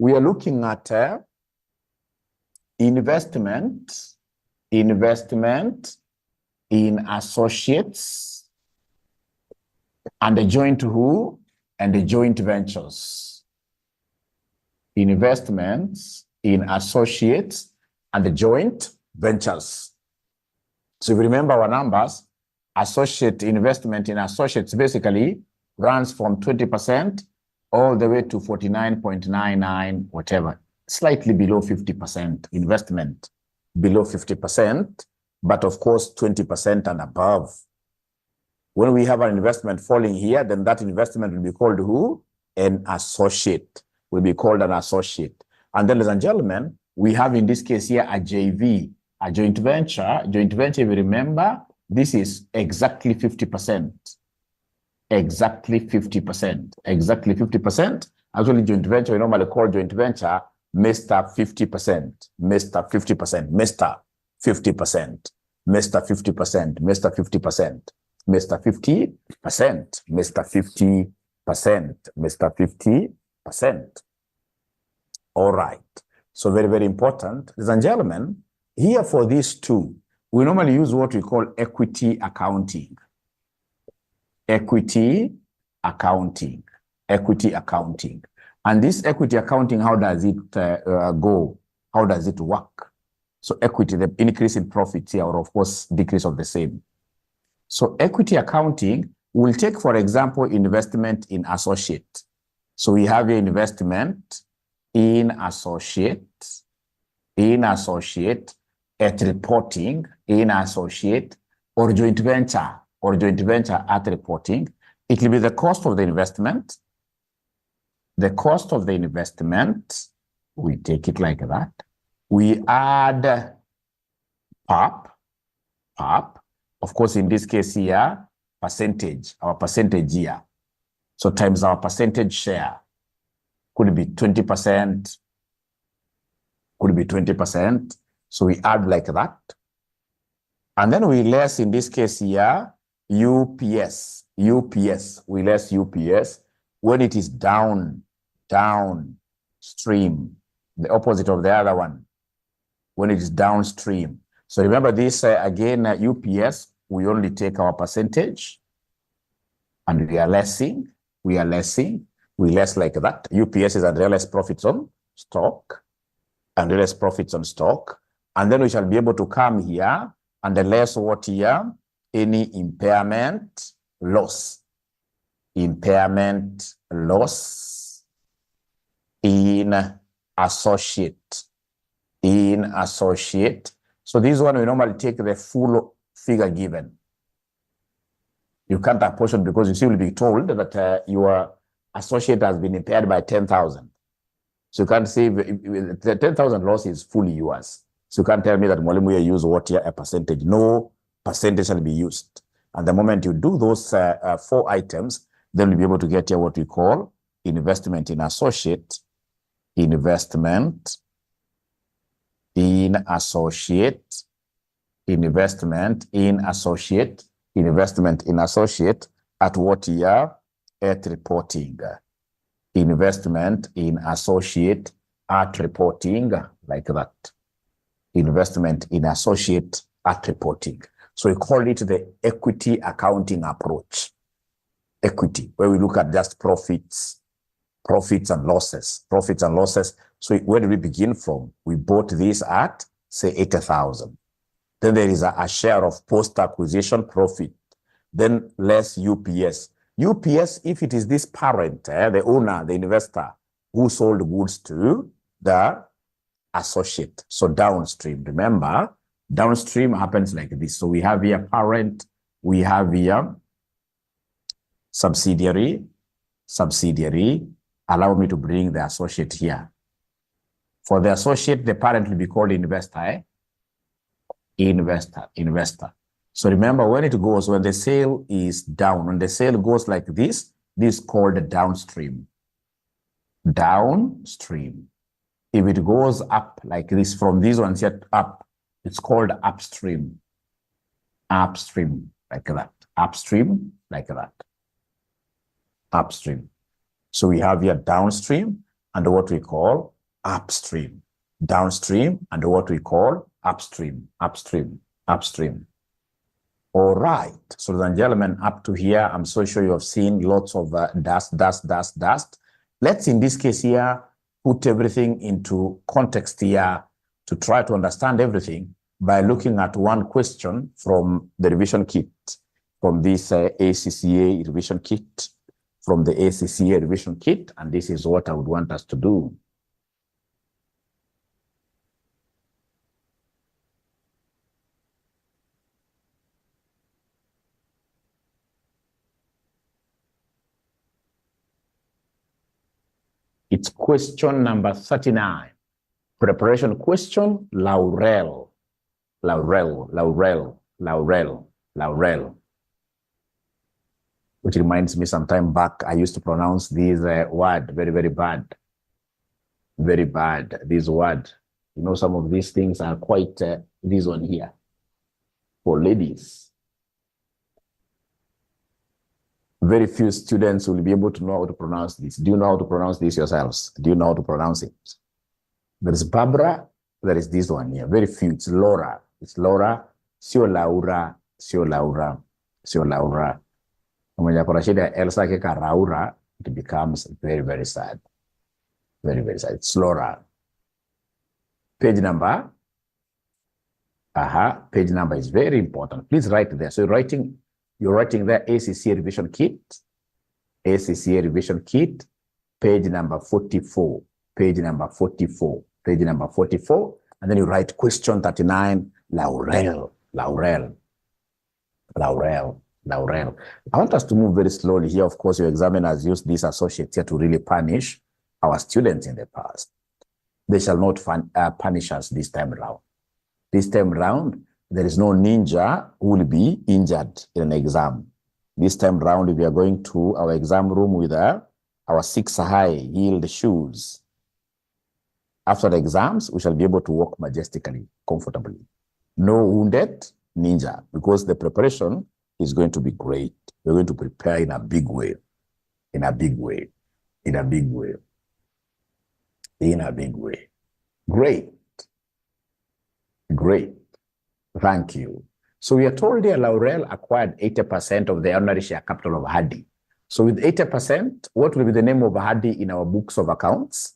we are looking at investment in associates and the joint who and the joint ventures. Investments in associates and the joint ventures. So if you remember our numbers, associate investment in associates basically runs from 20% all the way to 49.99, whatever, slightly below 50%, investment below 50%, but of course 20% and above. When we have an investment falling here, then that investment will be called who? An associate, will be called an associate. And then, ladies and gentlemen, we have in this case here a JV, a joint venture. Joint venture, if you remember, this is exactly 50%. Exactly 50%. Exactly 50%. Actually, joint venture, we normally call joint venture Mr. 50%. Mr. 50%. Mr. 50%. Mr. 50%. Mr. 50%. Mr. 50%. Mr. 50%. Mr. 50%. All right. So very, very important. Ladies and gentlemen, here for these two, we normally use what we call equity accounting. Equity accounting. Equity accounting. And this equity accounting, how does it go? How does it work? So equity, the increase in profits here, or of course, decrease of the same. So equity accounting will take, for example, investment in associate. So we have an investment in associate, at reporting, in associate, or joint venture at reporting. It will be the cost of the investment. The cost of the investment, we take it like that. We add PAP. Of course, in this case here, percentage, our percentage here. So times our percentage share. Could be 20%, could be 20%. So we add like that. And then we less, in this case here, UPS. We less UPS when it is downstream, the opposite of the other one, when it is downstream. So remember this, again, UPS, we only take our percentage and we are lessing, we less like that. UPS is unrealized profits on stock, unrealized profits on stock. And then we shall be able to come here and the less what here? Any impairment loss. Impairment loss in associate. In associate. So this one, we normally take the full figure given. You can't apportion because you see, will be told that your associate has been impaired by 10,000. So you can't say the 10,000 loss is fully yours. So you can't tell me that Mwalimu here use what here a percentage. No percentage shall be used. And the moment you do those 4 items, then we'll be able to get here what we call investment in associate, investment in associate, investment in associate, investment in associate at what year? At reporting. Investment in associate at reporting, like that. Investment in associate at reporting. So we call it the equity accounting approach. Equity, where we look at just profits and losses. Profits and losses. So where do we begin from? We bought this at, say, 80,000. Then there is a share of post-acquisition profit. Then less UPS. UPS, if it is this parent, the owner, the investor, who sold goods to the associate. So downstream, remember, downstream happens like this. So we have here parent, we have here subsidiary. Allow me to bring the associate here. For the associate, the parent will be called investor. Investor. So remember, when it goes, when the sale is down, when the sale goes like this is called downstream. Downstream. If it goes up like this, from these ones here up, it's called upstream. Upstream, like that. Upstream, like that. Upstream. So we have here downstream, and what we call upstream. Downstream and what we call upstream. All right, so ladies and gentlemen, up to here, I'm so sure you have seen lots of dust. Let's, in this case here, put everything into context here to try to understand everything by looking at one question from the revision kit, from this ACCA revision kit, and this is what I would want us to do. It's question number 39. Preparation question, Laurel. Which reminds me, some time back, I used to pronounce this word very bad. Very bad, this word. You know, some of these things are quite, this one here, for ladies. Very few students will be able to know how to pronounce this. Do you know how to pronounce this yourselves? Do you know how to pronounce it? There is Barbara, there is this one here. Very few. It's Laura. Sio Laura. When you consider Elsa Keka Raura, it becomes very sad. Very sad. It's Laura. Page number. Page number is very important. Please write there. So you're writing there ACCA revision kit, page number 44, and then you write question 39, Laurel. I want us to move very slowly here. Of course, your examiners use these associates here to really punish our students in the past. They shall not punish us this time around. This time around, there is no ninja who will be injured in an exam. This time round, we are going to our exam room with our 6 high-heeled shoes. After the exams, we shall be able to walk majestically, comfortably. No wounded ninja, because the preparation is going to be great. We're going to prepare in a big way. Great. Thank you. So we are told here Laurel acquired 80% of the ordinary share capital of Hadi. So with 80%, what will be the name of Hadi in our books of accounts?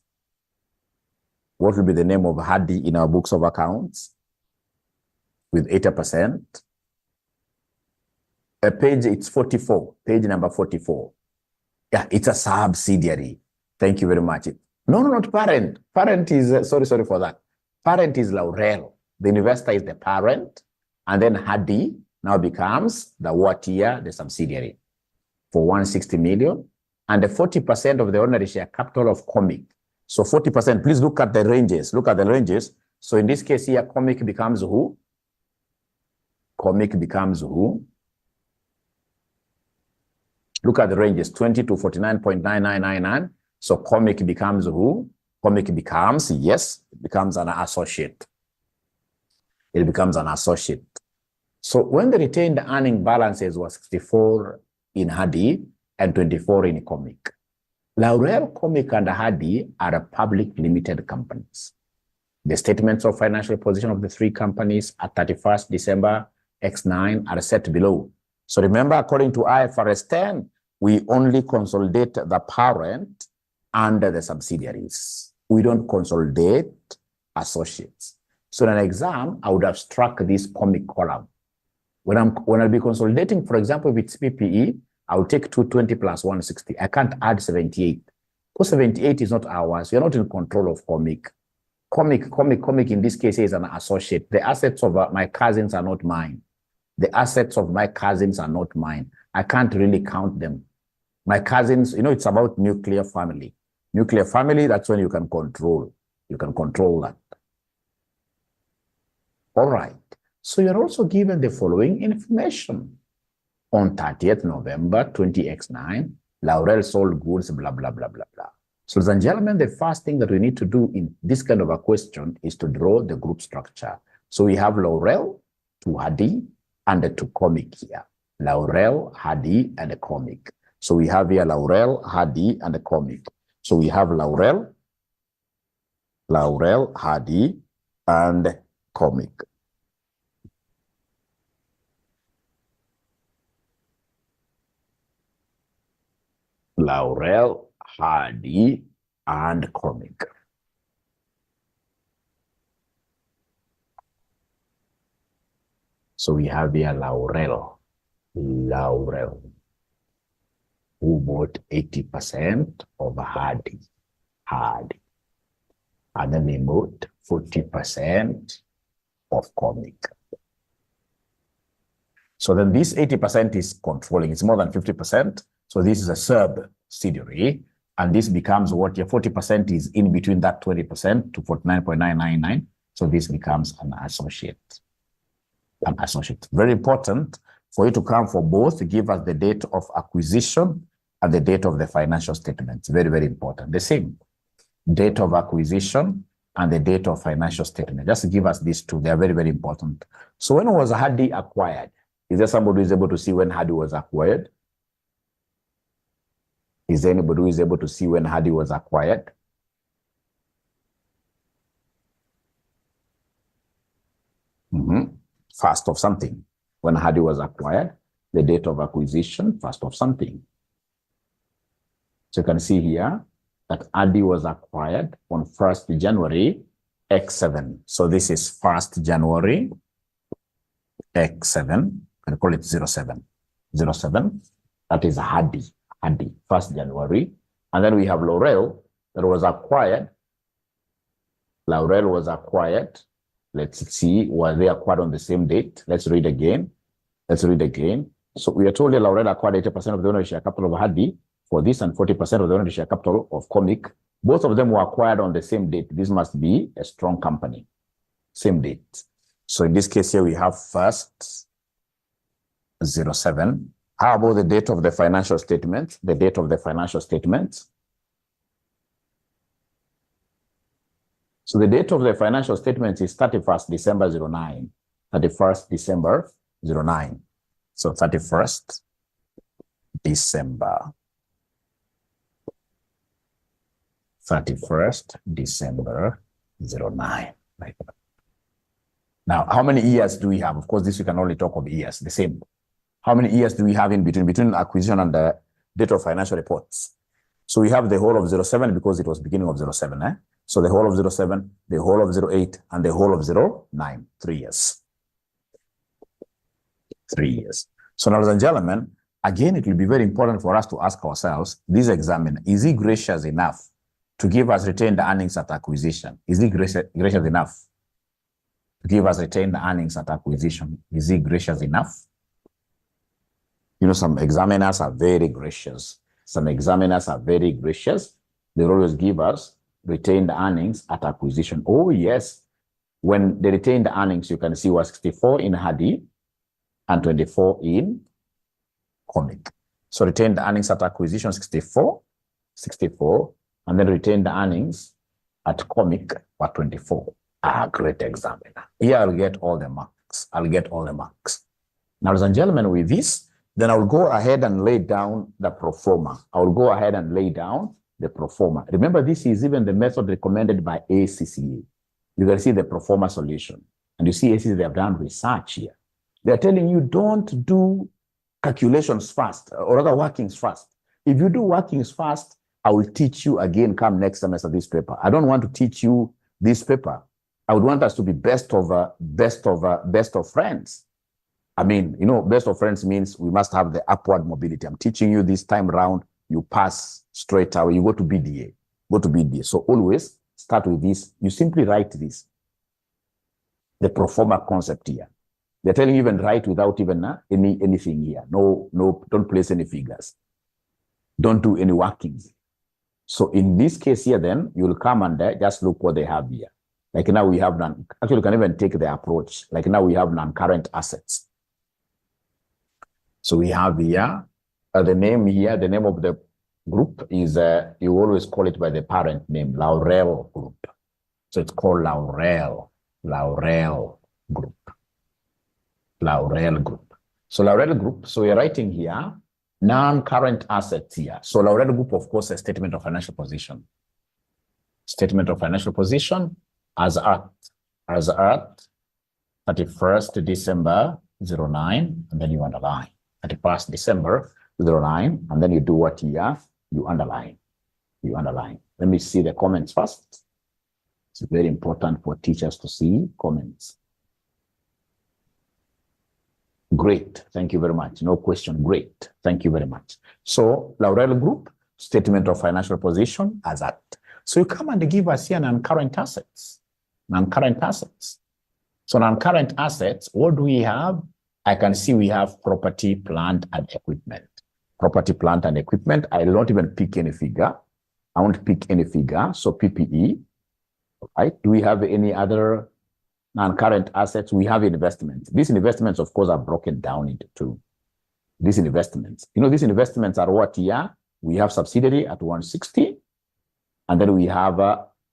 What will be the name of Hadi in our books of accounts? With 80%. Page, it's 44, page number 44. Yeah, it's a subsidiary. Thank you very much. No, not parent. Parent is, sorry for that. Parent is Laurel. The investor is the parent, and then Hadi now becomes the what here? The subsidiary for 160 million, and the 40% of the ordinary share capital of Comic. So 40%, please look at the ranges. So in this case here, Comic becomes who? Look at the ranges, 20 to 49.9999. So Comic becomes who? Comic becomes, yes, it becomes an associate. It becomes an associate. So when the retained earning balances were 64 in Hadi and 24 in Comic, Laurel, Comic, and Hadi are public limited companies. The statements of financial position of the 3 companies at 31st December X9 are set below. So remember, according to IFRS 10, we only consolidate the parent and the subsidiaries. We don't consolidate associates. So in an exam, I would have struck this Comic column. When I'll be consolidating, for example, with PPE, I'll take 220 plus 160. I can't add 78. Because 78 is not ours. You're not in control of Comic. Comic in this case is an associate. The assets of my cousins are not mine. I can't really count them. My cousins, it's about nuclear family. Nuclear family, that's when you can control. You can control that. All right. So you're also given the following information. On 30th November 20X9, Laurel sold goods, blah, blah, blah, blah, blah. So, ladies and gentlemen, the first thing that we need to do in this kind of a question is to draw the group structure. So we have Laurel to Hadi and to Comic here. Laurel, Hadi, and a Comic. So we have here Laurel, Hadi, and a Comic. So we have Laurel Laurel, Hadi, and Comic. Laurel, Hadi, and Comic. So we have here Laurel, who bought 80% of Hadi. And then they bought 40% of Comic. So then this 80% is controlling, it's more than 50%. So this is a subsidiary, and this becomes what your 40% is in between that 20% to 49.999. So this becomes an associate. Very important for you to come for both to give us the date of acquisition and the date of the financial statements. Very, very important. The same date of acquisition and the date of financial statement. Just give us these two. They are very, very important. So when was Hadi acquired? Is there somebody who is able to see when Hadi was acquired? Is there anybody who is able to see when Hadi was acquired? First of something. When Hadi was acquired, the date of acquisition, first of something. So you can see here that Hadi was acquired on 1st January X7. So this is 1st January X7. I call it 07. 07. That is Hadi. 1st January. And then we have Laurel that was acquired. Laurel was acquired. Let's see, were they acquired on the same date? Let's read again. So we are told that Laurel acquired 80% of the ownership share capital of Hadi for this and 40% of the ownership share capital of Comic. Both of them were acquired on the same date. This must be a strong company. Same date. So in this case here, we have first 07. How about the date of the financial statement? The date of the financial statement. So the date of the financial statement is 31st December 09. 31st December 09. So 31st December. 31st December 09. Right. Now, how many years do we have? Of course, this we can only talk of years, the same. How many years do we have in between acquisition and the date of financial reports? So we have the whole of 07 because it was beginning of 07. So the whole of 07, the whole of 08, and the whole of 09, 3 years. 3 years. So, ladies and gentlemen, again, it will be very important for us to ask ourselves, this examiner, is he gracious enough to give us retained earnings at acquisition? Is he gracious enough to give us retained earnings at acquisition? Is he gracious enough? You know, some examiners are very gracious. Some examiners are very gracious. They always give us retained earnings at acquisition. Oh, yes. When the retained earnings, you can see, was 64 in Hadi and 24 in Comic. So retained earnings at acquisition, 64, and then retained earnings at Comic were 24. Great examiner. Here I'll get all the marks. Now, ladies and gentlemen, with this, then I'll go ahead and lay down the pro forma. Remember, this is even the method recommended by ACCA. You can see the pro forma solution. And you see ACCA, they have done research here. They're telling you don't do calculations fast, or rather workings fast. If you do workings fast, I will teach you again come next semester this paper. I don't want to teach you this paper. I would want us to be best of friends. I mean, you know, best of friends means we must have the upward mobility. I'm teaching you this time round, you pass straight away, you go to BDA. So always start with this. You simply write this, the pro forma concept here. They're telling you even write without even anything here. No, don't place any figures. Don't do any workings. So in this case here, then you'll come and just look what they have here. Like now we have none. Actually, you can even take the approach. Like now we have non-current assets. So we have here the name here. The name of the group is you always call it by the parent name, Laurel Group. So it's called Laurel Group. So Laurel Group. So we're writing here non-current assets here. So Laurel Group, of course, a statement of financial position. Statement of financial position as at 31st December 09, and then you underline. 31st December 09, and then you do what year? You underline. You underline. Let me see the comments first. It's very important for teachers to see comments. Great. Thank you very much. No question. Great. Thank you very much. So, Laurel Group, statement of financial position as at. So you come and give us here non-current assets. Non-current assets. So non-current assets, what do we have? I can see we have property, plant, and equipment. Property, plant, and equipment. I will not even pick any figure. I won't pick any figure. So PPE. Right? Do we have any other non-current assets? We have investments. These investments, of course, are broken down into two. These investments. You know, these investments are what here? We have subsidiary at 160. And then we have,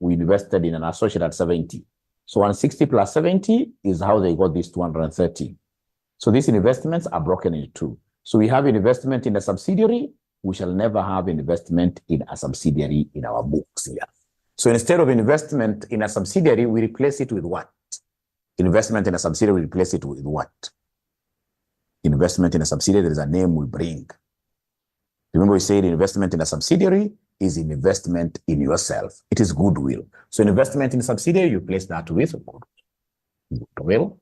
we invested in an associate at 70. So 160 plus 70 is how they got this 230. So these investments are broken into two. So we have investment in a subsidiary. We shall never have investment in a subsidiary in our books here. So instead of investment in a subsidiary, we replace it with what? Investment in a subsidiary, we replace it with what? Investment in a subsidiary, there is a name we bring. Remember we said investment in a subsidiary is investment in yourself. It is goodwill. So investment in a subsidiary, you place that with goodwill.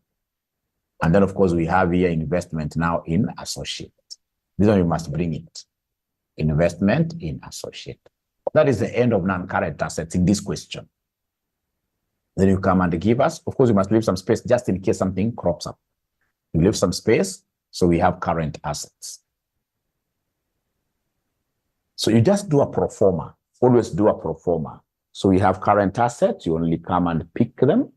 And then, of course, we have here investment now in associate. This one you must bring it. Investment in associate. That is the end of non-current assets in this question. Then you come and give us, of course, you must leave some space just in case something crops up. You leave some space, so we have current assets. So you just do a pro forma, always do a pro forma. So we have current assets, you only come and pick them.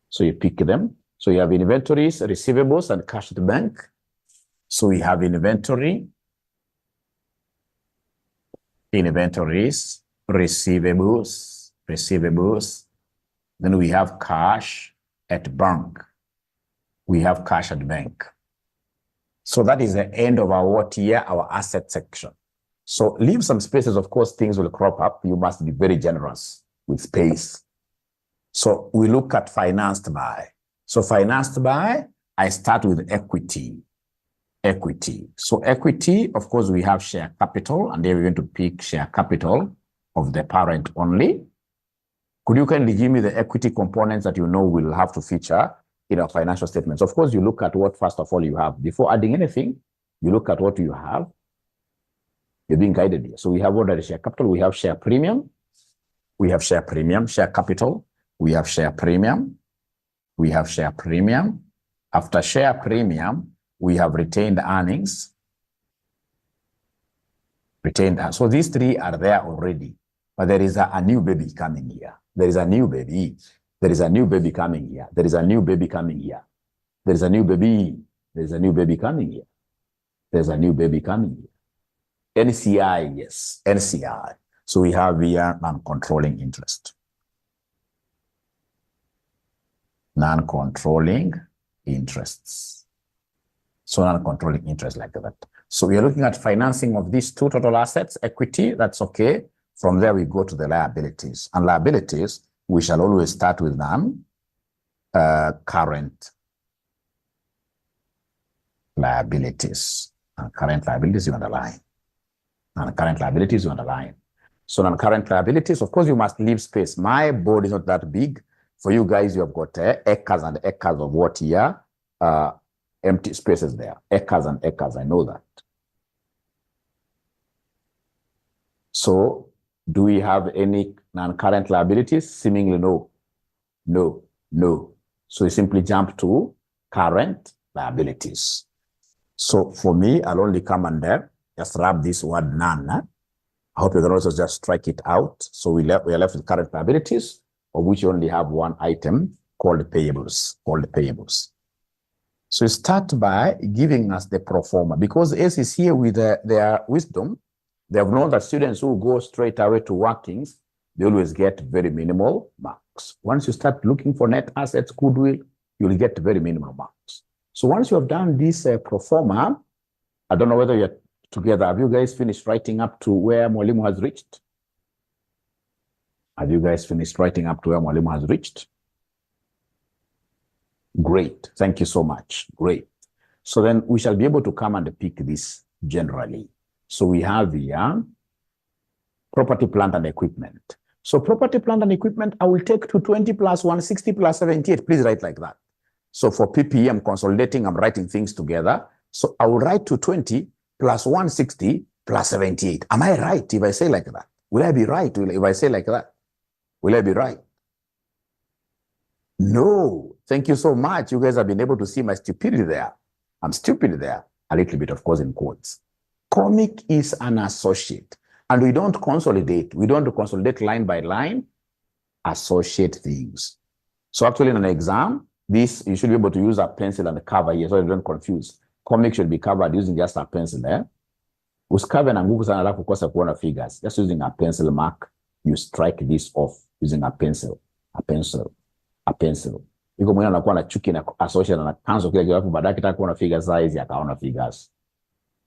So you pick them. So you have inventories, receivables, and cash at the bank. So we have inventory, inventories, receivables. Then we have cash at bank. We have cash at bank. So that is the end of our what here, our asset section. So leave some spaces, of course, things will crop up. You must be very generous with space. So we look at financed by. So financed by, I start with equity. Equity. So equity, of course, we have share capital, and then we're going to pick share capital of the parent only. Could you kindly give me the equity components that you know will have to feature in our financial statements? Of course, you look at what, first of all, you have. Before adding anything, you look at what you have. You're being guided here. So we have already share capital, we have share premium, we have share premium, share capital, we have share premium, we have share premium. After share premium, we have retained earnings. So these three are there already, but there is a new baby coming here. There is a new baby. There is a new baby coming here. There is a new baby coming here. There is a new baby. There is a new baby coming here. There's a new baby coming here. NCI, yes, NCI. So we have here non-controlling interest. Non-controlling interests. So non-controlling interest like that. So we are looking at financing of these two total assets, equity, that's okay. From there, we go to the liabilities. And liabilities, we shall always start with current liabilities. And current liabilities, you underline. And current liabilities, you underline. So non-current liabilities, of course, you must leave space. My board is not that big. For you guys, you have got acres and acres of what here? Empty spaces there. Acres and acres, I know that. So, do we have any non-current liabilities? Seemingly no. No, no. So you simply jump to current liabilities. So for me, I'll only come and there, just wrap this word none. I hope you can also just strike it out. So we are left with current liabilities, of which you only have one item called payables. So you start by giving us the pro forma, because ACE is here with their wisdom. They have known that students who go straight away to workings, they always get very minimal marks. Once you start looking for net assets, goodwill, you'll get very minimal marks. So once you have done this pro forma, I don't know whether you're together. Have you guys finished writing up to where Mwalimu has reached? Have you guys finished writing up to where Mwalimu has reached? Great. Thank you so much. Great. So then we shall be able to come and pick this generally. So we have here property, plant, and equipment. So property, plant, and equipment, I will take 220 plus 160 plus 78. Please write like that. So for PPE, I'm consolidating, I'm writing things together. So I will write 220 plus 160 plus 78. Am I right if I say like that? Will I be right if I say like that? Will I be right? No. Thank you so much. You guys have been able to see my stupidity there. I'm stupid there. A little bit, of course, in quotes. Comic is an associate. And we don't consolidate. We don't consolidate line by line. Associate things. So actually in an exam, this, you should be able to use a pencil and a cover here so you don't confuse. Comic should be covered using just a pencil there. Usikave na nguvu sana alafu kosa kuona figures. Just using a pencil mark, you strike this off using a pencil. A pencil. A pencil. Iko mwenye anakuwa na chuki na associate na cancel kile kilafu baadaye kitaka kuona figures size akaona figures.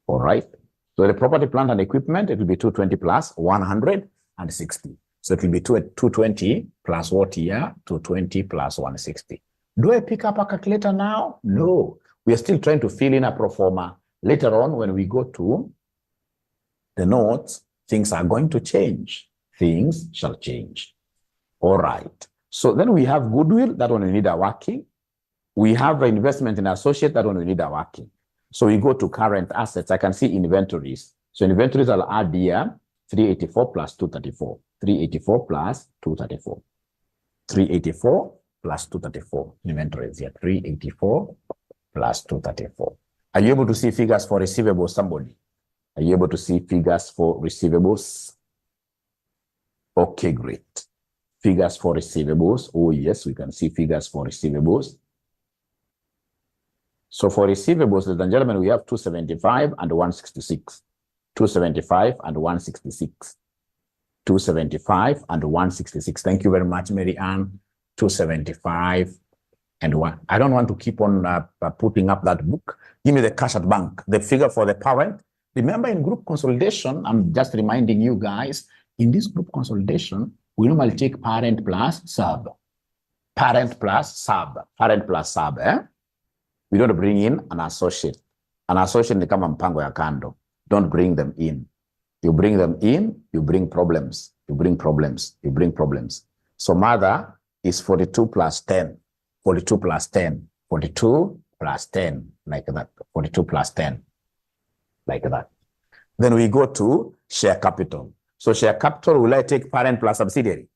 All right. So the property, plant, and equipment, it will be 220 plus 160. So it will be 220 plus what here? 220 plus 160. Do I pick up a calculator now? No. We are still trying to fill in a pro forma. Later on, when we go to the notes, things are going to change. Things shall change. All right. So then we have goodwill, that one we need a working. We have an investment in associate, that one we need a working. So we go to current assets. I can see inventories. So inventories, I'll add here 384 plus 234. 384 plus 234. 384 plus 234. Inventories here. 384 plus 234. Are you able to see figures for receivables, somebody? Are you able to see figures for receivables? Okay, great. Figures for receivables. Oh, yes, we can see figures for receivables. So for receivables, ladies and gentlemen, we have 275 and 166. 275 and 166. 275 and 166. Thank you very much, Mary Ann. 275 and 1. I don't want to keep on putting up that book. Give me the cash at bank, the figure for the parent. Remember in group consolidation, I'm just reminding you guys, in this group consolidation, we normally take parent plus sub. Parent plus sub. Parent plus sub, eh? We don't bring in an associate. An associate ni kama mpango ya kando. Don't bring them in. You bring them in, you bring problems. You bring problems. You bring problems. So mother is 42 plus 10. 42 plus 10. 42 plus 10. Like that. 42 plus 10. Like that. Then we go to share capital. So share capital, will I take parent plus subsidiary?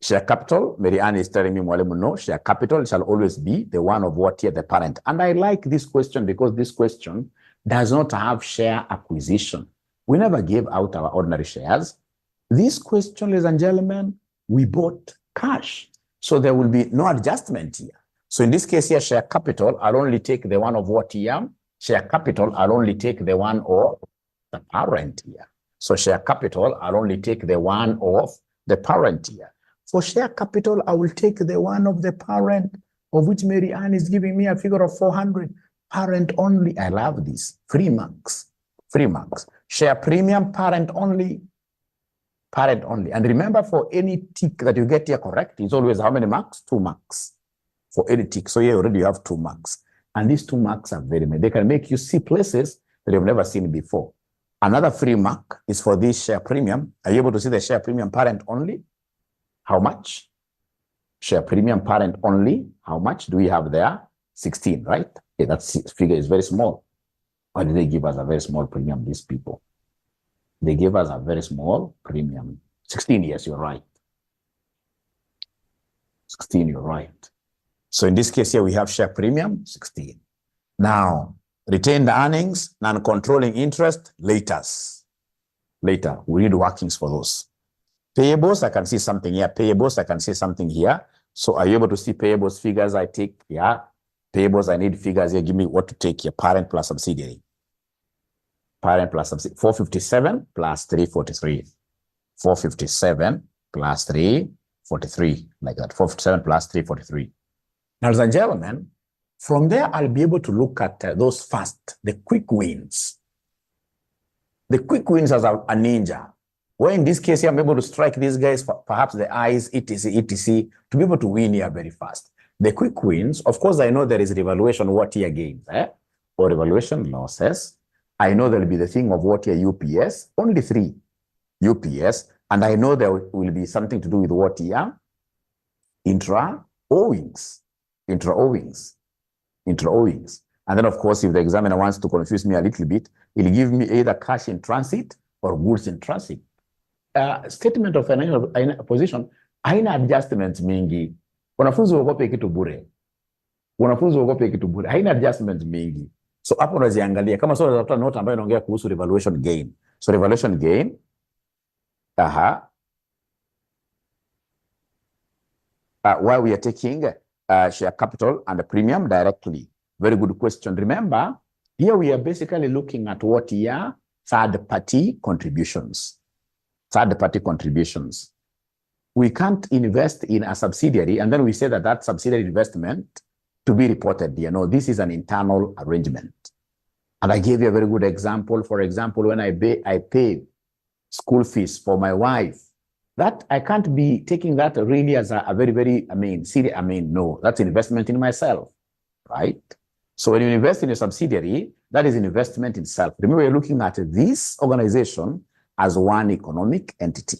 Share capital, Mary Ann is telling me, Mwalimu, no, share capital shall always be the one of what here, the parent. And I like this question because this question does not have share acquisition. We never gave out our ordinary shares. This question, ladies and gentlemen, we bought cash. So there will be no adjustment here. So in this case here, share capital, I'll only take the one of what here? Share capital, I'll only take the one of the parent here. So share capital, I'll only take the one of the parent here. For share capital, I will take the one of the parent, of which Mary Ann is giving me a figure of 400. Parent only. I love this. 3 marks. 3 marks. Share premium, parent only. Parent only. And remember, for any tick that you get here correct, it's always how many marks? 2 marks. For any tick. So here already you have 2 marks. And these 2 marks are very many. They can make you see places that you've never seen before. Another 3 mark is for this share premium. Are you able to see the share premium parent only? How much? Share premium parent only. How much do we have there? 16, right? Okay, that figure is very small. Why did they give us a very small premium, these people? They gave us a very small premium. 16, yes, you're right. 16, you're right. So in this case here, we have share premium, 16. Now, retained earnings, non-controlling interest, later. Later, we need workings for those. Payables, I can see something here. Payables, I can see something here. So are you able to see payables figures I take? Yeah. Payables, I need figures here. Give me what to take here. Parent plus subsidiary. Parent plus subsidiary. 457 plus 343. 457 plus 343. Like that. 457 plus 343. Now, ladies and gentlemen, from there, I'll be able to look at those fast, the quick wins. The quick wins as a ninja. Where in this case, here, I'm able to strike these guys, perhaps the eyes, etc., etc., to be able to win here very fast. The quick wins, of course, I know there is revaluation what here gains, or revaluation losses. I know there will be the thing of what here UPS, only 3 UPS, and I know there will be something to do with what here intra-owings. And then, of course, if the examiner wants to confuse me a little bit, he'll give me either cash in transit or goods in transit. Statement of financial position, haina adjustments mingi. Wanafunzi waogope kitu bure. Haina adjustments mingi. So hapo unaziangalia kama sio unatafuta note ambayo inaongea kuhusu revaluation gain. So revaluation gain, while we are taking share capital and the premium directly. Very good question. Remember, here we are basically looking at what here third-party contributions. We can't invest in a subsidiary and then we say that subsidiary investment to be reported here. No, this is an internal arrangement. And I gave you a very good example. For example, when I pay school fees for my wife, that I can't be taking that really as a very, very, no, that's investment in myself, right? So when you invest in a subsidiary, that is an investment in self. Remember, you're looking at this organization as one economic entity.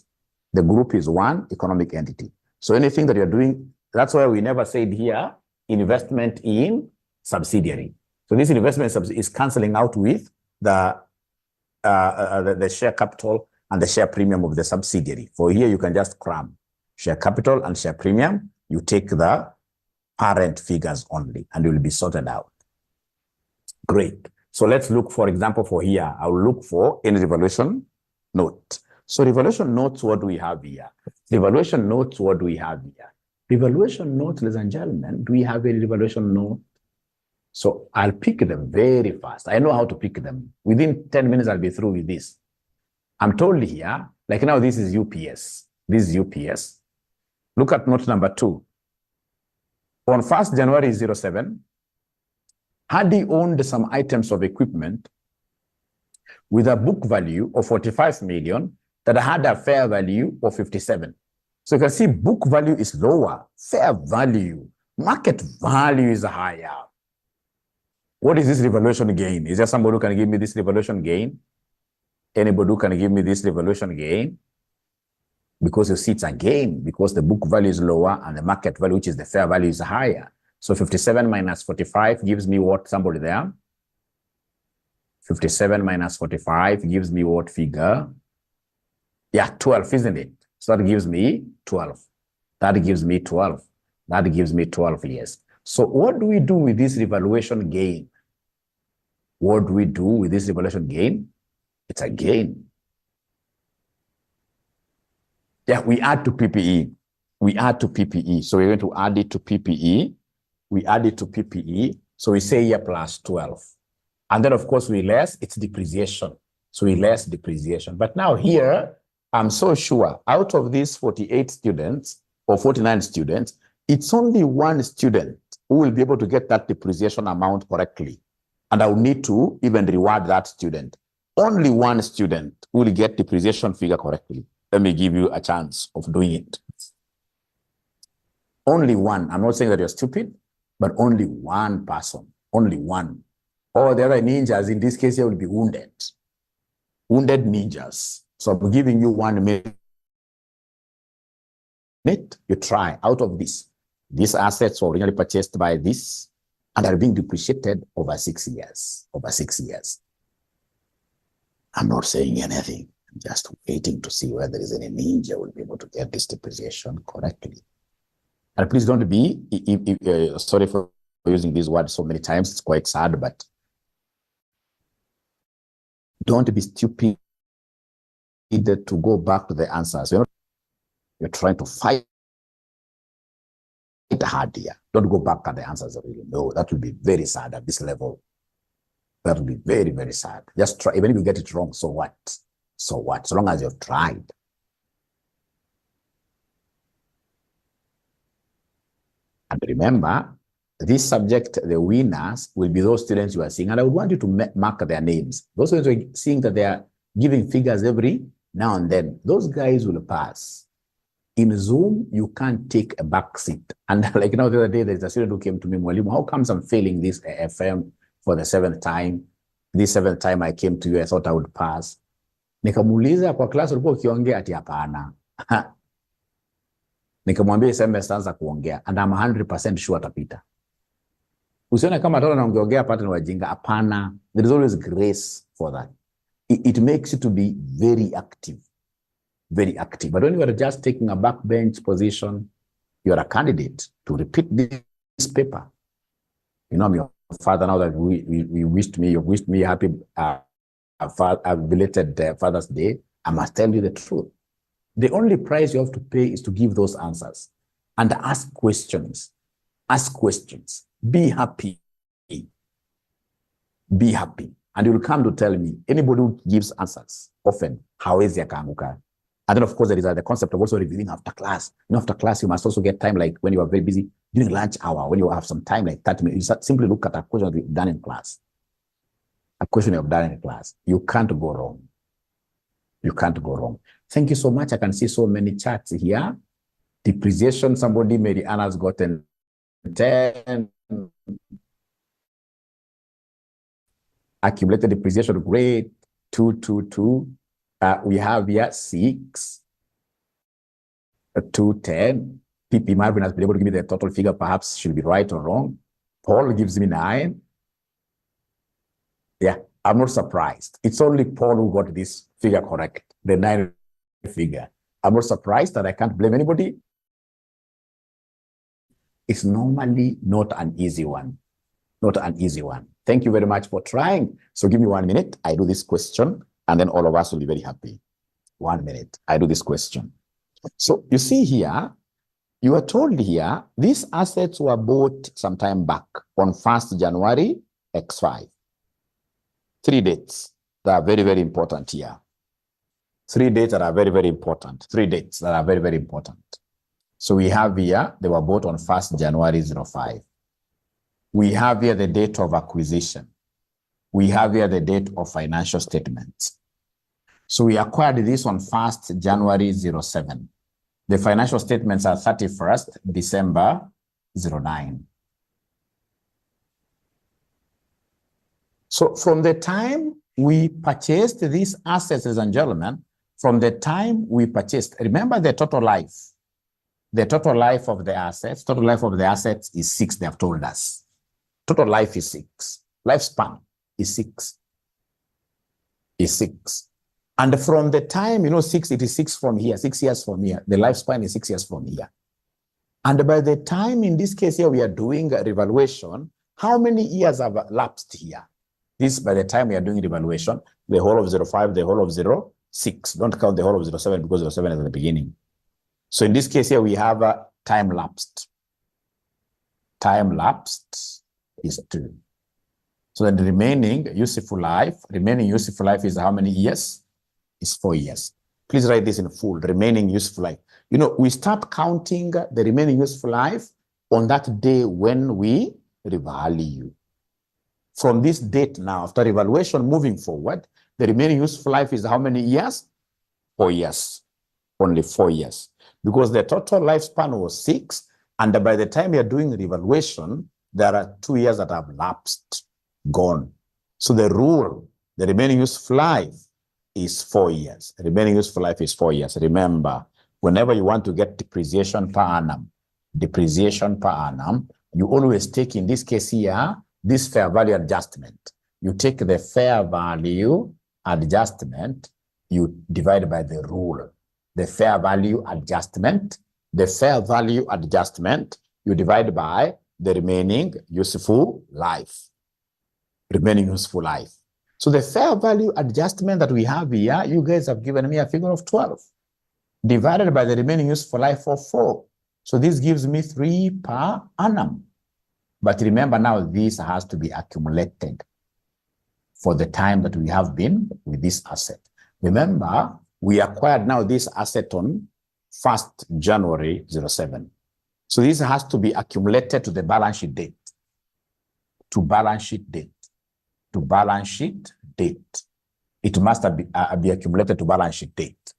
The group is one economic entity. So anything that you're doing, that's why we never said here, investment in subsidiary. So this investment is canceling out with the share capital and the share premium of the subsidiary. For here, you can just cram share capital and share premium. You take the parent figures only and it will be sorted out. Great. So let's look, for example, for here, I will look for any revaluation note. So revaluation notes, what do we have here? Revaluation notes, what do we have here? Revaluation notes, ladies and gentlemen, do we have a revaluation note? So I'll pick them very fast. I know how to pick them. Within 10 minutes, I'll be through with this. I'm told here, like now, this is UPS. This is UPS. Look at note number 2. On 1st January 07, Hadi owned some items of equipment with a book value of 45 million that had a fair value of 57. So you can see book value is lower, fair value, market value is higher. What is this revaluation gain? Is there somebody who can give me this revaluation gain? Anybody who can give me this revaluation gain? Because you see it's a gain, because the book value is lower and the market value, which is the fair value, is higher. So 57 minus 45 gives me what, somebody there? 57 minus 45 gives me what figure? Yeah, 12, isn't it? So that gives me 12. That gives me 12. That gives me 12 years. So what do we do with this revaluation gain? What do we do with this revaluation gain? It's a gain. Yeah, we add to PPE. We add to PPE. So we're going to add it to PPE. We add it to PPE. So we say here plus 12. And then, of course, we less its depreciation. So we less depreciation. But now here, I'm so sure out of these 48 students or 49 students, it's only one student who will be able to get that depreciation amount correctly. And I will need to even reward that student. Only one student will get depreciation figure correctly. Let me give you a chance of doing it. Only one. I'm not saying that you're stupid, but only one person. Only one. All the other ninjas, in this case, here will be wounded. Wounded ninjas. So I'm giving you 1 minute. You try out of this. These assets were originally purchased by this and are being depreciated over 6 years. Over 6 years. I'm not saying anything. I'm just waiting to see whether there is any ninja who will be able to get this depreciation correctly. And please don't be, sorry for using this word so many times, it's quite sad, but don't be stupid to go back to the answers. You're trying to fight hard here. Don't go back at the answers. No, that will be very sad at this level. That will be very, very sad. Just try, even if you get it wrong, so what? So what? So long as you've tried. And remember, this subject, the winners, will be those students you are seeing. And I would want you to mark their names. Those students who are seeing that they are giving figures every now and then. Those guys will pass. In Zoom, you can't take a back seat. And like, the other day, there's a student who came to me, Mwalimu, how comes I'm failing this FM for the 7th time? This 7th time I came to you, I thought I would pass. Nikamuuliza kwa class ulikuwa ukiongea ati hapana. Nikamwambia semester anza kuongea and I'm 100% sure atapita. Usione kama watoto wanaongea pattern wajinga, hapana. There is always grace for that. It makes you to be very active. Very active. But when you are just taking a backbench position, you are a candidate to repeat this paper. I'm your father now that you wished me happy belated Father's Day. I must tell you the truth. The only price you have to pay is to give those answers and ask questions. Ask questions. Be happy. Be happy. And you will come to tell me, anybody who gives answers often, how is your kaanguka? And then, of course, there is the concept of also reviewing after class. After class, you must also get time, like when you are very busy, during lunch hour, when you have some time, like 30 minutes, you simply look at a question that you've done in class. A question you have done in class. You can't go wrong. You can't go wrong. Thank you so much. I can see so many chats here. Depreciation, somebody, Mary Anna's gotten 10. Accumulated depreciation, great, 2. We have here 6, 210. PP Marvin has been able to give me the total figure. Perhaps she'll be right or wrong. Paul gives me 9. Yeah, I'm not surprised. It's only Paul who got this figure correct, the 9 figure. I'm not surprised that I can't blame anybody. It's normally not an easy one. Not an easy one. Thank you very much for trying. So give me 1 minute. I do this question, and then all of us will be very happy. 1 minute. I do this question. So you see here, you are told here, these assets were bought some time back on 1st January X5. 3 dates that are very, very important here. 3 dates that are very, very important. 3 dates that are very, very important. So we have here, they were bought on 1st January 05. We have here the date of acquisition. We have here the date of financial statements. So we acquired this on 1st January 07. The financial statements are 31st December 09. So from the time we purchased these assets, ladies and gentlemen, from the time we purchased, remember the total life. The total life of the assets, is 6, they have told us. Total life is 6. Lifespan is 6. Is 6. And from the time, 6, it is 6 from here, 6 years from here. The lifespan is 6 years from here. And by the time, in this case here, we are doing a revaluation, how many years have lapsed here? This, by the time we are doing revaluation, the whole of 05, the whole of 06. Don't count the whole of 07 because 07 is at the beginning. So in this case here, we have a time lapsed. Time lapsed is 2. So then the remaining useful life is how many years? Is 4 years. Please write this in full, remaining useful life. We start counting the remaining useful life on that day when we revalue. From this date now, after evaluation moving forward, the remaining useful life is how many years? 4 years. Only 4 years. Because the total lifespan was 6, and by the time you're doing revaluation, there are 2 years that have lapsed, gone. So the rule, the remaining useful life is 4 years. The remaining useful life is 4 years. Remember, whenever you want to get depreciation per annum, you always take, in this case here, this fair value adjustment. You take the fair value adjustment, you divide by the rule. The fair value adjustment, you divide by the remaining useful life. So the fair value adjustment that we have here, you guys have given me a figure of 12, divided by the remaining useful life of 4. So this gives me 3 per annum. But remember now, this has to be accumulated for the time that we have been with this asset. Remember, we acquired now this asset on 1st January 07. So this has to be accumulated to the balance sheet date. To balance sheet date. it must be accumulated to balance sheet date.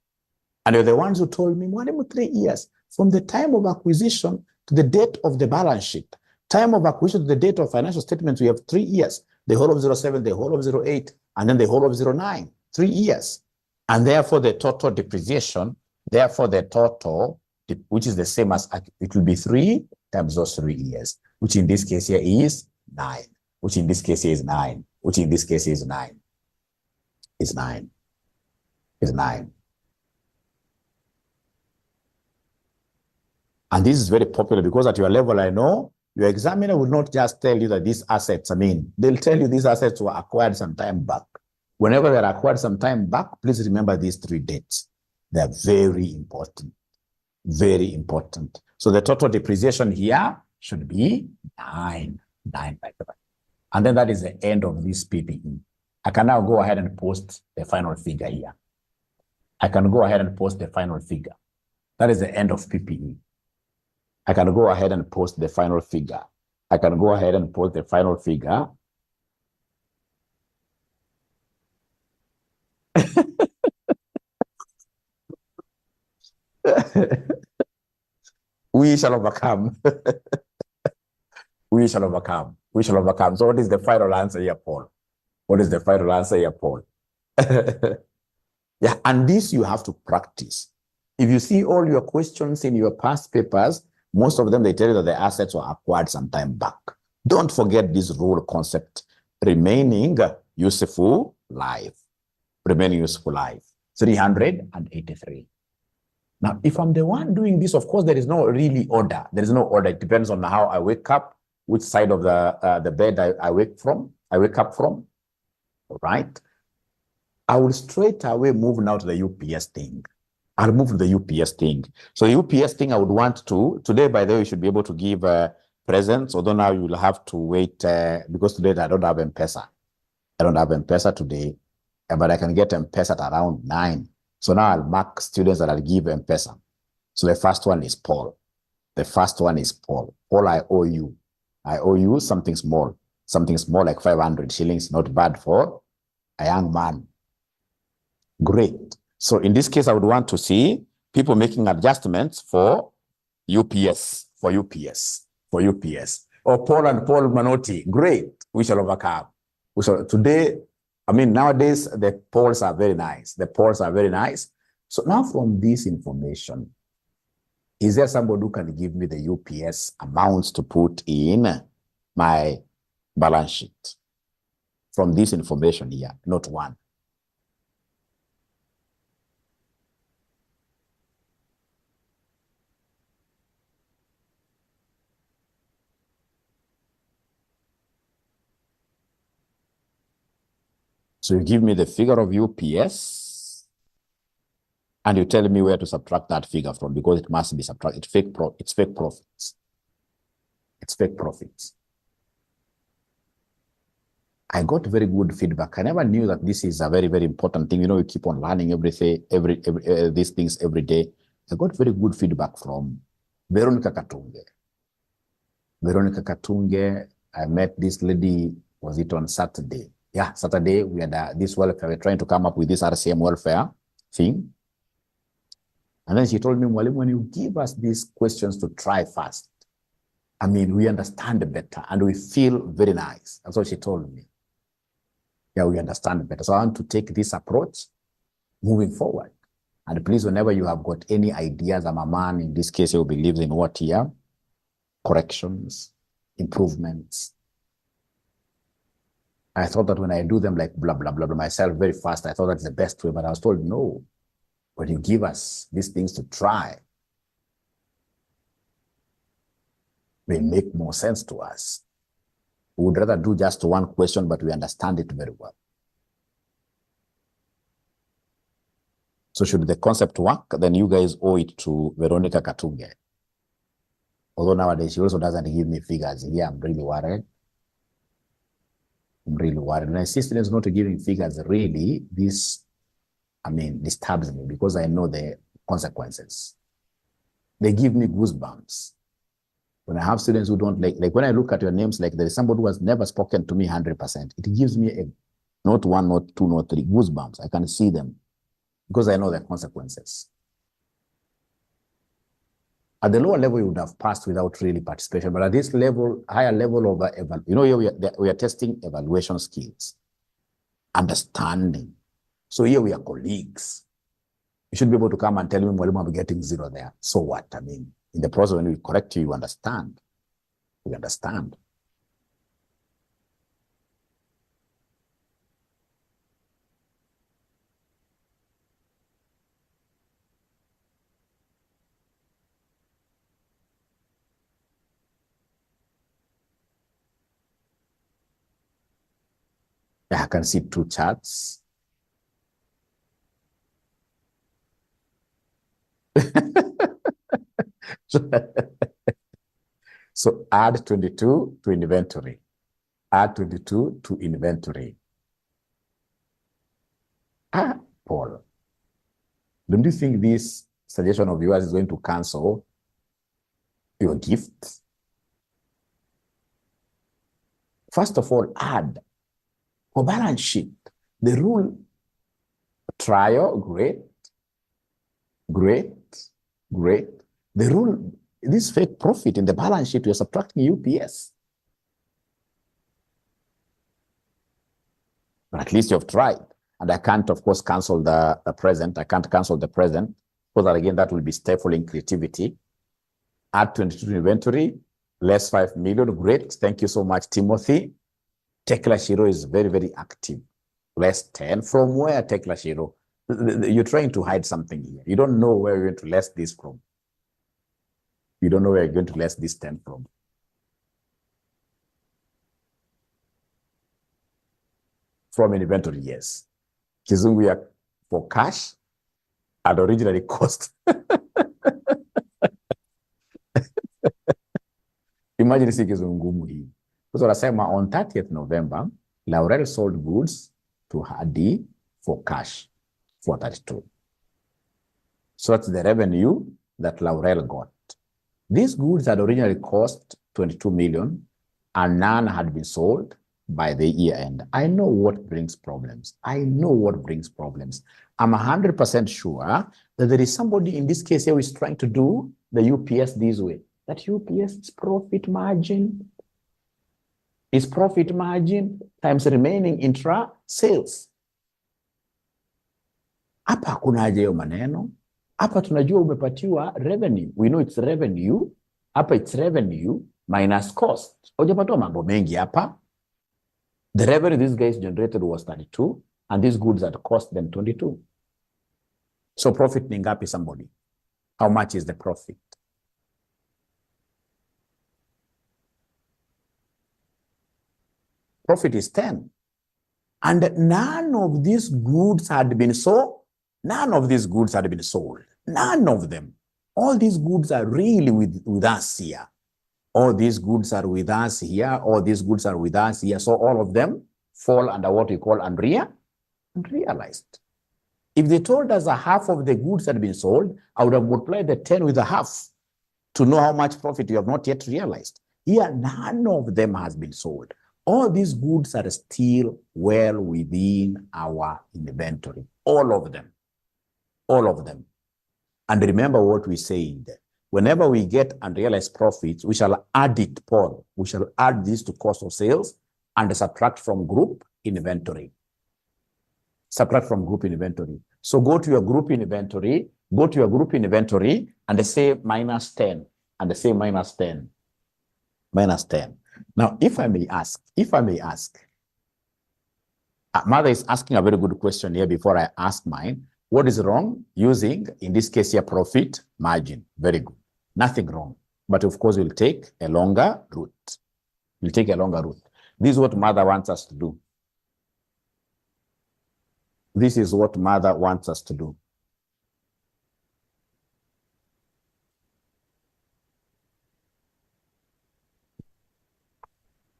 And you're the ones who told me, 3 years, from the time of acquisition to the date of the balance sheet. Time of acquisition to the date of financial statements, we have 3 years. The whole of 07, the whole of 08, and then the whole of 09, 3 years. And therefore the total depreciation, which is the same as, it will be 3 times those 3 years, which in this case here is 9, which in this case here is 9, which in this case is 9, is 9, is 9. And this is very popular because at your level, I know, your examiner will not just tell you that these assets, they'll tell you these assets were acquired some time back. Whenever they're acquired some time back, please remember these 3 dates. They're very important. Very important. So the total depreciation here should be 9 by 7. And then that is the end of this PPE. I can now go ahead and post the final figure here. I can go ahead and post the final figure. That is the end of PPE. I can go ahead and post the final figure. I can go ahead and post the final figure. We shall overcome. We shall overcome. We shall overcome. So what is the final answer here, Paul? What is the final answer here, Paul? Yeah, and this you have to practice. If you see all your questions in your past papers, most of them, they tell you that the assets were acquired some time back. Don't forget this rule concept, remaining useful life. Remaining useful life, 383. Now, if I'm the one doing this, of course, there is no really order. There is no order. It depends on how I wake up, which side of the bed I wake up from, right? I will straight away move now to the UPS thing. I'll move to the UPS thing. So the UPS thing I would want to, today, by the way, you should be able to give presents, although now you'll have to wait because today I don't have M-Pesa. I don't have M-Pesa today, but I can get M-Pesa at around 9. So now I'll mark students that I'll give M-Pesa. So the first one is Paul. The first one is Paul. Paul, I owe you. I owe you something small like 500 shillings, not bad for a young man. Great. So in this case, I would want to see people making adjustments for UPS. Oh, Paul and Paul Manotti, great. We shall overcome. Today, nowadays, the polls are very nice. The polls are very nice. So now from this information, is there somebody who can give me the UPS amounts to put in my balance sheet? From this information here, not one. So you give me the figure of UPS, and you tell me where to subtract that figure from, because it must be subtracted. It's fake profits. It's fake profits. I got very good feedback. I never knew that this is a very, very important thing. We keep on learning everything, these things every day. I got very good feedback from Veronica Katunge. Veronica Katunge, I met this lady, was it on Saturday? Yeah, Saturday, we had this welfare. We're trying to come up with this RCM welfare thing. And then she told me, Mwalimu, when you give us these questions to try first, we understand better and we feel very nice. That's what she told me. Yeah, we understand better. So I want to take this approach moving forward. And please, whenever you have got any ideas, I'm a man, in this case, who believes in what here? Corrections, improvements. I thought that when I do them like blah, blah, blah, blah, myself very fast, I thought that's the best way, but I was told, no, when you give us these things to try, they make more sense to us. We would rather do just one question, but we understand it very well. So should the concept work, then you guys owe it to Veronica Katunge. Although nowadays she also doesn't give me figures. Yeah, I'm really worried. When I see students not giving figures, really, this, disturbs me because I know the consequences. They give me goosebumps. When I have students who don't like when I look at your names, like there is somebody who has never spoken to me 100%, it gives me Not one, not two, not three. Goosebumps. I can see them because I know the consequences. At the lower level, you would have passed without really participation. But at this level, higher level of, here we are testing evaluation skills, understanding. So here we are colleagues. You should be able to come and tell me, Mwalimu, I'm getting 0 there. So what? I mean, in the process, when we correct you, you understand. We understand. I can see 2 charts. So add 22 to inventory. Add 22 to inventory. Paul, don't you think this suggestion of yours is going to cancel your gift? First of all, add. For balance sheet, the rule, trial, great. The rule, this fake profit in the balance sheet, you're subtracting UPS. But at least you've tried. And I can't, of course, cancel the present. I can't cancel the present, because that, again, that will be stifling creativity. Add 22 to inventory, less 5 million. Great. Thank you so much, Timothy. Tekla Shiro is very, very active. Less 10. From where, Tekla Shiro? You're trying to hide something here. You don't know where you're going to less this from. You don't know where you're going to less this 10 from. From an inventory, yes. Kizungu for cash had originally cost. Imagine si Kizungu hii. So nasema on 30th November, Laurel sold goods to Hadi for cash for 32. So that's the revenue that Laurel got. These goods had originally cost 22 million and none had been sold by the year end. I know what brings problems. I'm 100% sure that there is somebody in this case here who is trying to do the UPS this way. That UPS is profit margin. Is profit margin times remaining intra sales. Hapa hakuna haja hiyo maneno. Hapa tunajua umepatiwa revenue. We know it's revenue. Hapa it's revenue minus cost. Hujapatiwa mambo mengi hapa. The revenue these guys generated was 32 and these goods had cost them 22. So profit ni ngapi somebody? How much is the profit? Profit is 10. And none of these goods had been sold. None of these goods had been sold. None of them. All these goods are really with us here. All these goods are with us here. All these goods are with us here. So all of them fall under what we call unrealized. If they told us a half of the goods had been sold, I would have multiplied the 10 with a half to know how much profit you have not yet realized. Here, none of them has been sold. All these goods are still well within our inventory. All of them. All of them. And remember what we said. Whenever we get unrealized profits, we shall add it, Paul. We shall add this to cost of sales and subtract from group inventory. Subtract from group inventory. So go to your group inventory, and say minus 10, and say minus 10. Minus 10. Now, if I may ask, Mother is asking a very good question here before I ask mine. What is wrong using, in this case here, profit margin? Very good. Nothing wrong. But of course, we'll take a longer route. This is what Mother wants us to do. This is what Mother wants us to do.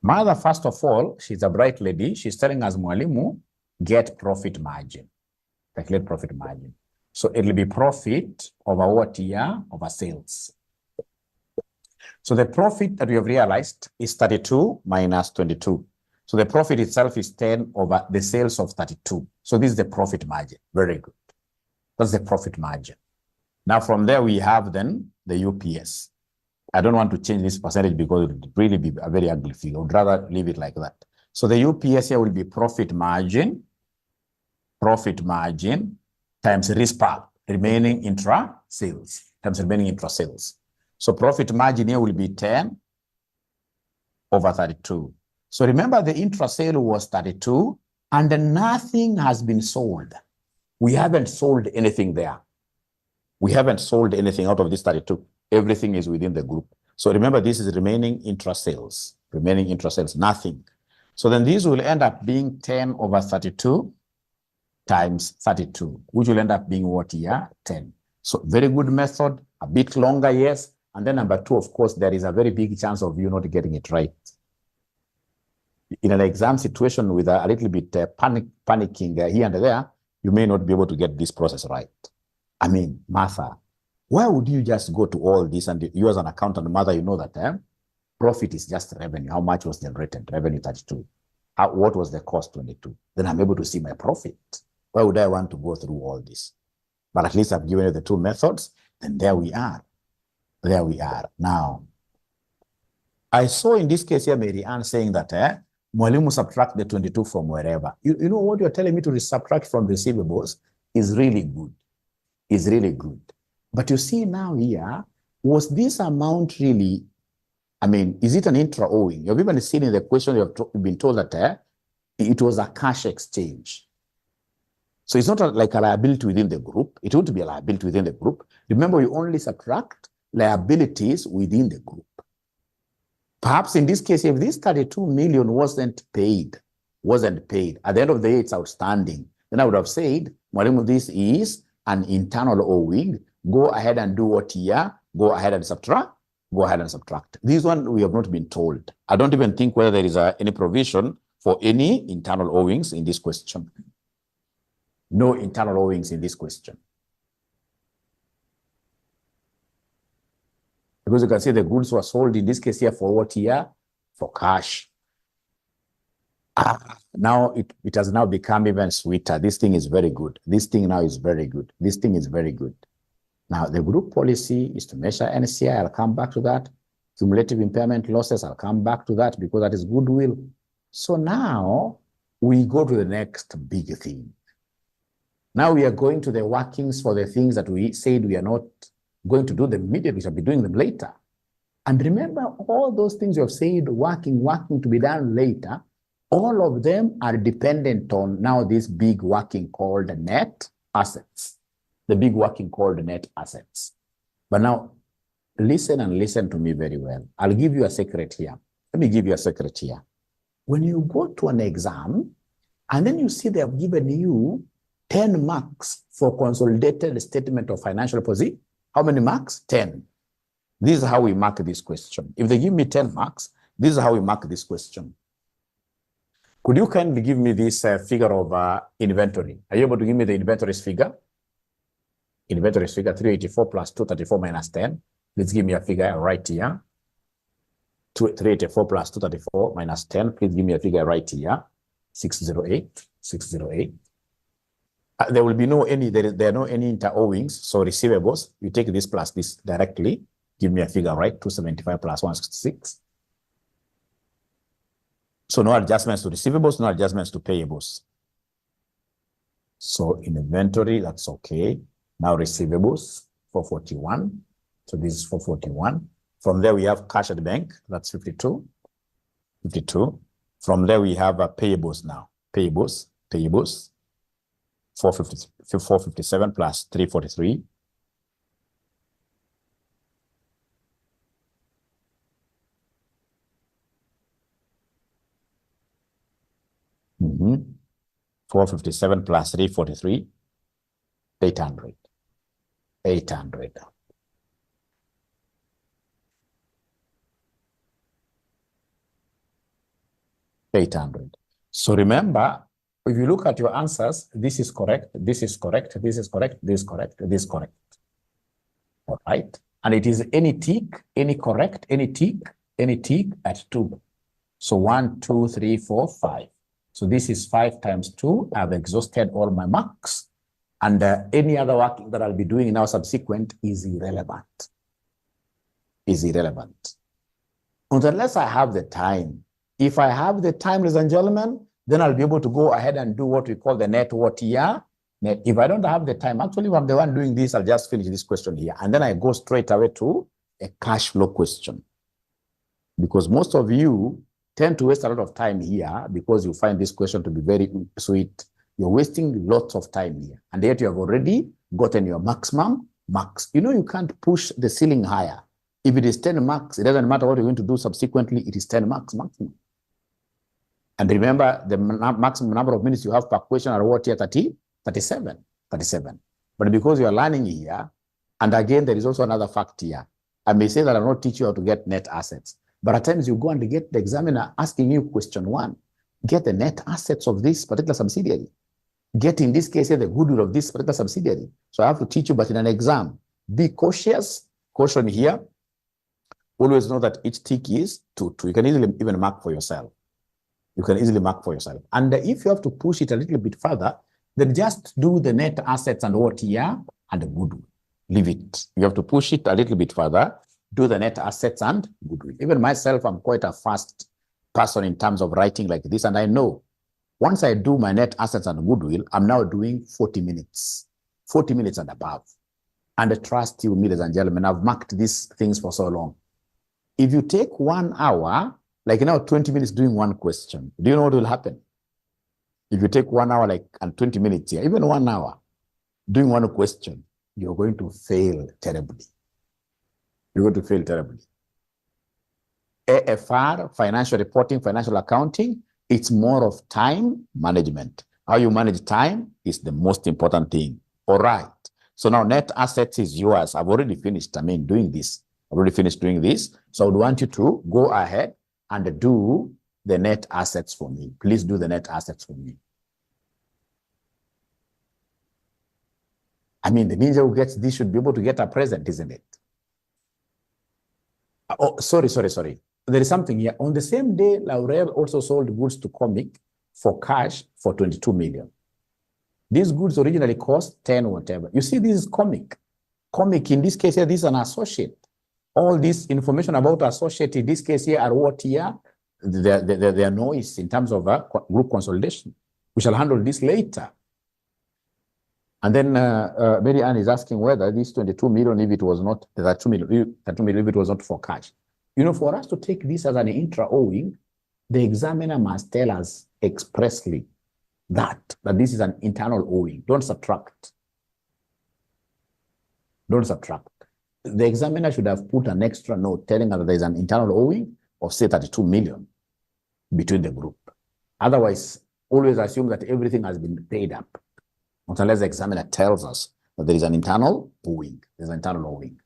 Mother, first of all, she's a bright lady. She's telling us, Mwalimu, get profit margin. Calculate profit margin. So it'll be profit over what year? Over sales. So the profit that we have realized is 32 minus 22. So the profit itself is 10 over the sales of 32. So this is the profit margin. Very good. That's the profit margin. Now from there we have then the UPS. I don't want to change this percentage because it would really be a very ugly figure. I would rather leave it like that. So the UPS here will be profit margin times RISPAP, remaining intra sales, times remaining intra sales. So profit margin here will be 10 over 32. So remember the intra sale was 32 and nothing has been sold. We haven't sold anything there. We haven't sold anything out of this 32. Everything is within the group. So remember, this is remaining intra sales, nothing. So then this will end up being 10 over 32 times 32, which will end up being what here? 10. So very good method, a bit longer, yes. And then number two, of course, there is a very big chance of you not getting it right. In an exam situation with a little bit panicking here and there, you may not be able to get this process right. I mean, Martha, why would you just go to all this and you as an accountant, mother, you know that profit is just revenue. How much was generated? Revenue 32. What was the cost? 22. Then I'm able to see my profit. Why would I want to go through all this? But at least I've given you the two methods, and there we are. There we are. Now, I saw in this case here, Mary Ann saying that Mwalimu subtract the 22 from wherever. You know what you're telling me to subtract from receivables is really good. Is really good. But you see now here, was this amount really, I mean, is it an intra owing? You've even seen in the question, you've been told that it was a cash exchange. So it's not like a liability within the group. It won't be a liability within the group. Remember, you only subtract liabilities within the group. Perhaps in this case, if this 32 million wasn't paid, at the end of the day, it's outstanding, then I would have said, Mwalimu, this is an internal owing. Go ahead and do what here? Go ahead and subtract. Go ahead and subtract. This one we have not been told. I don't even think whether there is any provision for any internal owings in this question. No internal owings in this question. Because you can see the goods were sold in this case here for what here? For cash. Now it has now become even sweeter. This thing is very good. This thing now is very good. This thing is very good. Now the group policy is to measure NCI. I'll come back to that. Cumulative impairment losses, I'll come back to that because that is goodwill. So now we go to the next big thing. Now we are going to the workings for the things that we said we are not going to do them immediately, we shall be doing them later. And remember, all those things you have said, working to be done later, all of them are dependent on now this big working called net assets. The big working called net assets. But now, listen and listen to me very well. I'll give you a secret here. Let me give you a secret here. When you go to an exam, and then you see they have given you 10 marks for consolidated statement of financial position. How many marks? 10. This is how we mark this question. If they give me 10 marks, this is how we mark this question. Could you kindly give me this figure of inventory? Are you able to give me the inventory's figure? Inventory's figure, 384 plus 234 minus 10. Let's give me a figure right here. 384 plus 234 minus 10. Please give me a figure right here. 608. 608. There will be no any, there are no any inter-owings, so receivables, you take this plus this directly, give me a figure, right? 275 plus 166. So no adjustments to receivables, no adjustments to payables. So in inventory, that's okay. Now receivables, 441. So this is 441. From there, we have cash at the bank, that's 52. 52. From there, we have payables now. Payables. 457 plus 343. Mm-hmm. 457 plus 343. 800. 800. So remember, if you look at your answers, this is correct, this is correct, this is correct, this is correct, this is correct. All right. And it is any tick, any correct, any tick at 2. So 1, 2, 3, 4, 5. So this is 5 times 2. I've exhausted all my marks. And any other work that I'll be doing now subsequent is irrelevant. Is irrelevant. Unless I have the time. If I have the time, ladies and gentlemen, then I'll be able to go ahead and do what we call the net what here. Net. If I don't have the time, actually, if I'm the one doing this, I'll just finish this question here. And then I go straight away to a cash flow question. Because most of you tend to waste a lot of time here because you find this question to be very sweet. You're wasting lots of time here. And yet you have already gotten your maximum marks. You know, you can't push the ceiling higher. If it is 10 marks, it doesn't matter what you're going to do subsequently, it is 10 marks maximum. And remember, the maximum number of minutes you have per question are what here? 37. But because you are learning here, and again, there is also another fact here. I may say that I'm not teaching you how to get net assets, but at times you go and get the examiner asking you question 1, get the net assets of this particular subsidiary. Get, in this case, here, the goodwill of this particular subsidiary. So I have to teach you, but in an exam, be cautious. Caution here. Always know that each tick is 2. You can easily even mark for yourself. You can easily mark for yourself. And if you have to push it a little bit further, then just do the net assets and what here and the goodwill. Leave it. You have to push it a little bit further. Do the net assets and goodwill. Even myself, I'm quite a fast person in terms of writing like this. And I know once I do my net assets and goodwill, I'm now doing 40 minutes. 40 minutes and above. And trust you, ladies and gentlemen, I've marked these things for so long. If you take 1 hour, like now 20 minutes doing one question, do you know what will happen? If you take 1 hour and 20 minutes here, even 1 hour doing one question, you're going to fail terribly. You're going to fail terribly. AFR, financial reporting, financial accounting, it's more of time management. How you manage time is the most important thing. All right. So now net assets is yours. I've already finished, doing this. I've already finished doing this. So I would want you to go ahead and do the net assets for me. Please do the net assets for me. The ninja who gets this should be able to get a present, isn't it? Oh, sorry. There is something here. On the same day, Laurel also sold goods to Comic for cash for 22 million. These goods originally cost 10 whatever. You see, this is Comic. Comic, in this case here, this is an associate. All this information about associate, in this case here, are what here? Their noise in terms of group consolidation. We shall handle this later. And then Mary Ann is asking whether this 22 million, if it was not, that 2 million, if it was not for cash. For us to take this as an intra-owing, the examiner must tell us expressly that this is an internal owing. Don't subtract. Don't subtract. The examiner should have put an extra note telling us that there is an internal owing of, say, 32 million between the group. Otherwise, always assume that everything has been paid up, unless the examiner tells us that there is an internal owing. There's an internal owing.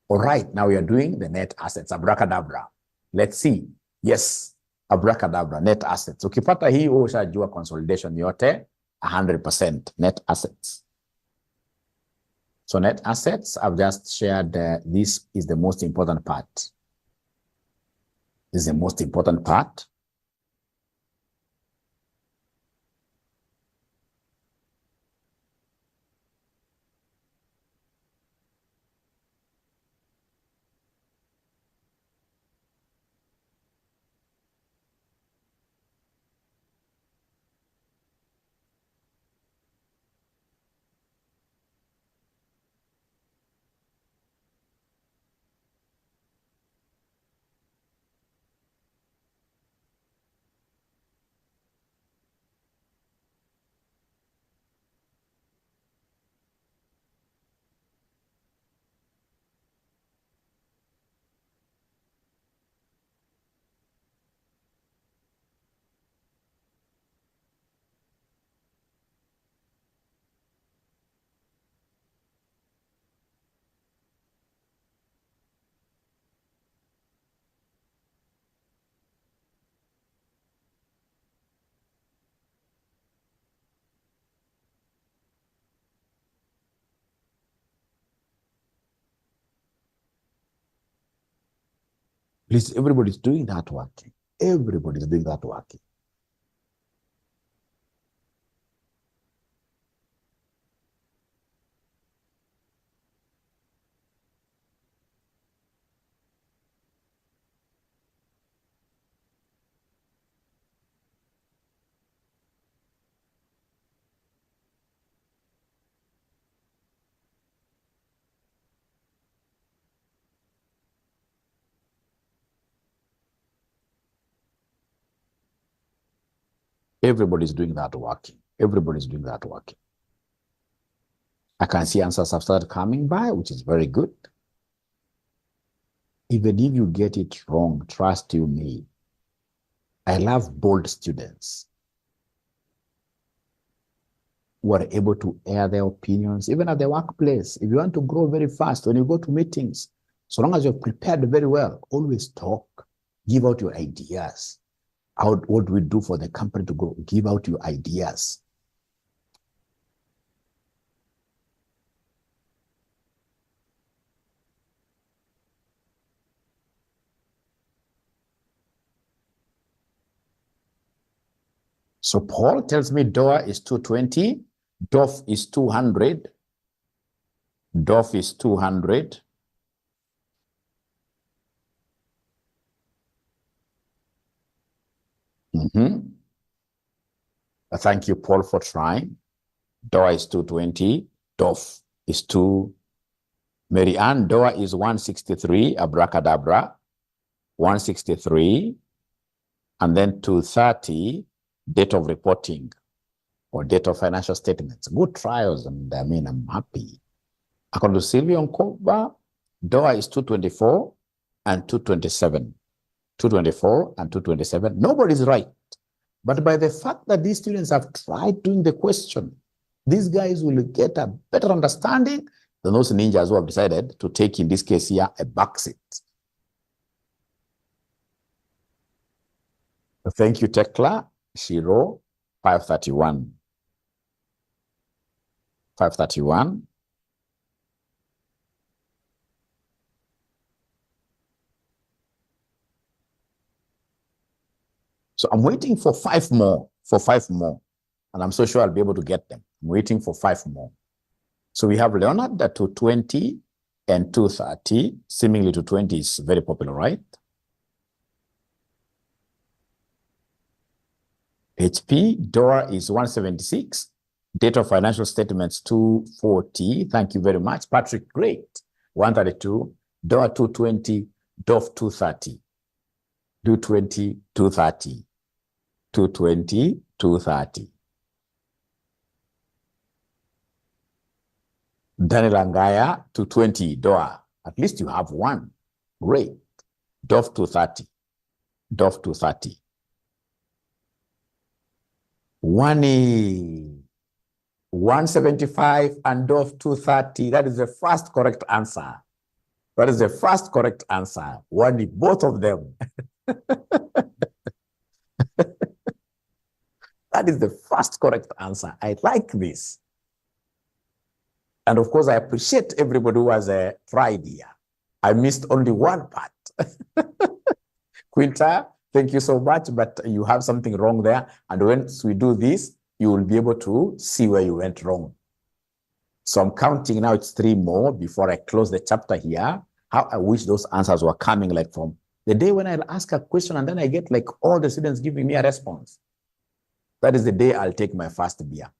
All right, now we are doing the net assets. Abracadabra. Let's see. Yes, abracadabra, net assets. Ukipata hii ushajua consolidation yote 100% net assets. So net assets, I've just shared, this is the most important part. This is the most important part. Please, everybody's doing that work. Everybody's doing that working. Everybody's doing that working. Everybody's doing that working. I can see answers have started coming by, which is very good. Even if you get it wrong, trust you me. I love bold students who are able to air their opinions, even at the workplace. If you want to grow very fast, when you go to meetings, so long as you're prepared very well, always talk, give out your ideas. What do we do for the company to grow? Give out your ideas. So Paul tells me DOA is 220, DOF is 200, DOF is 200. Thank you, Paul, for trying. DOA is 220, DOF is 2. Mary Ann, DOA is 163, abracadabra, 163, and then 230, date of reporting or date of financial statements. Good trials, and I mean, I'm happy. According to Sylvia Nkova, DOA is 224 and 227. 224 and 227. Nobody's right. But by the fact that these students have tried doing the question, these guys will get a better understanding than those ninjas who have decided to take, in this case here, a backseat. Thank you, Tekla. Shiro, 531. 531. So I'm waiting for 5 more, and I'm so sure I'll be able to get them. I'm waiting for 5 more. So we have Leonard at 220 and 230. Seemingly 220 is very popular, right? HP, DORA is 176. Date of financial statements 240. Thank you very much. Patrick, great. 132. DORA 220. DOF 230. 220, 230. 220, 230. Daniel Angaya, 220, DOA. At least you have one. Great. DOF 230. DOF 230. 175 and DOF 230. That is the first correct answer. That is the first correct answer. Both of them. That is the first correct answer. I like this. And of course, I appreciate everybody who has tried here. I missed only one part. Quinta, thank you so much, but you have something wrong there. And once we do this, you will be able to see where you went wrong. So I'm counting now, it's 3 more before I close the chapter here. How I wish those answers were coming like from the day when I'll ask a question and then I get like all the students giving me a response. That is the day I'll take my first beer.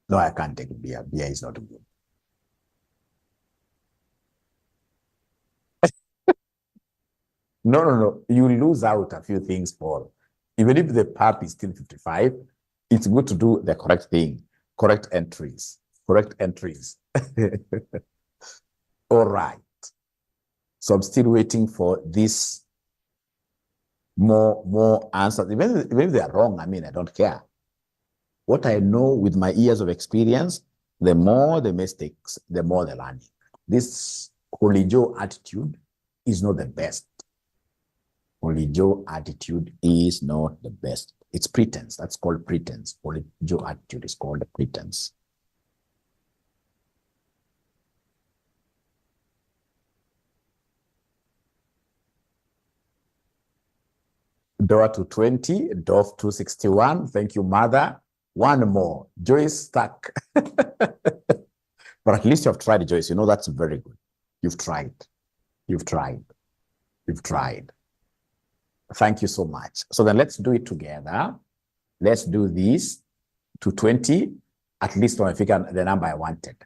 No, I can't take beer. Beer is not good. No. You lose out a few things, Paul. Even if the PAP is still 55, it's good to do the correct thing. Correct entries. Correct entries. All right. So I'm still waiting for this more answers. Even if they are wrong, I mean, I don't care. What I know with my years of experience, the more the mistakes, the more the learning. This Holy Joe attitude is not the best. Holy Joe attitude is not the best. It's pretense. That's called pretense. Holy Joe attitude is called pretense. Doa 220, Dove 261. Thank you, mother. One more. Joyce stuck. But at least you've tried, Joyce. You know, that's very good. You've tried. You've tried. You've tried. Thank you so much. So then let's do it together. Let's do this to 20, at least when I figure the number I wanted.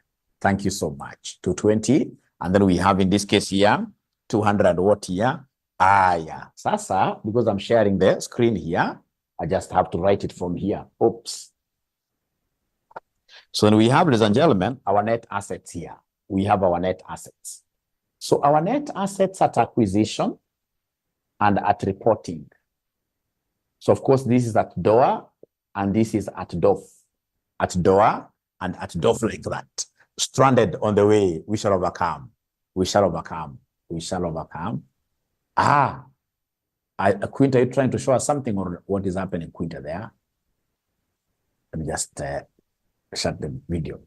Thank you so much. 220. And then we have in this case here, 200 what here? Yeah. Sasa, because I'm sharing the screen here, I just have to write it from here. Oops. So then we have, ladies and gentlemen, our net assets here. We have our net assets. So our net assets at acquisition and at reporting. So of course, this is at DOA and this is at DOF. At DOA and at DOF like that. Stranded on the way, we shall overcome. We shall overcome. We shall overcome. Quinta, are you trying to show us something or what is happening, Quinta, there? Let me just shut the video.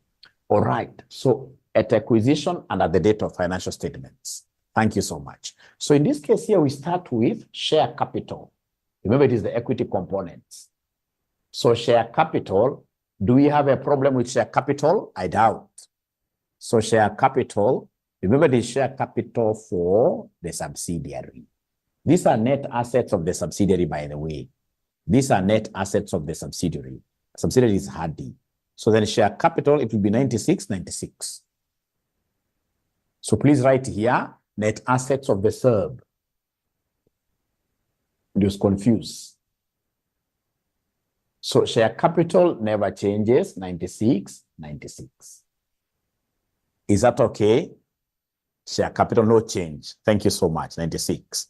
All right. So at acquisition and at the date of financial statements. Thank you so much. So in this case here, we start with share capital. Remember, it is the equity components. So share capital, do we have a problem with share capital? I doubt. So share capital, remember the share capital for the subsidiary. These are net assets of the subsidiary, by the way. These are net assets of the subsidiary. Subsidiary is Hardy. So then share capital, it will be 96. So please write here, net assets of the sub. Just confused. So share capital never changes, 96. Is that okay? Share capital, no change. Thank you so much, 96.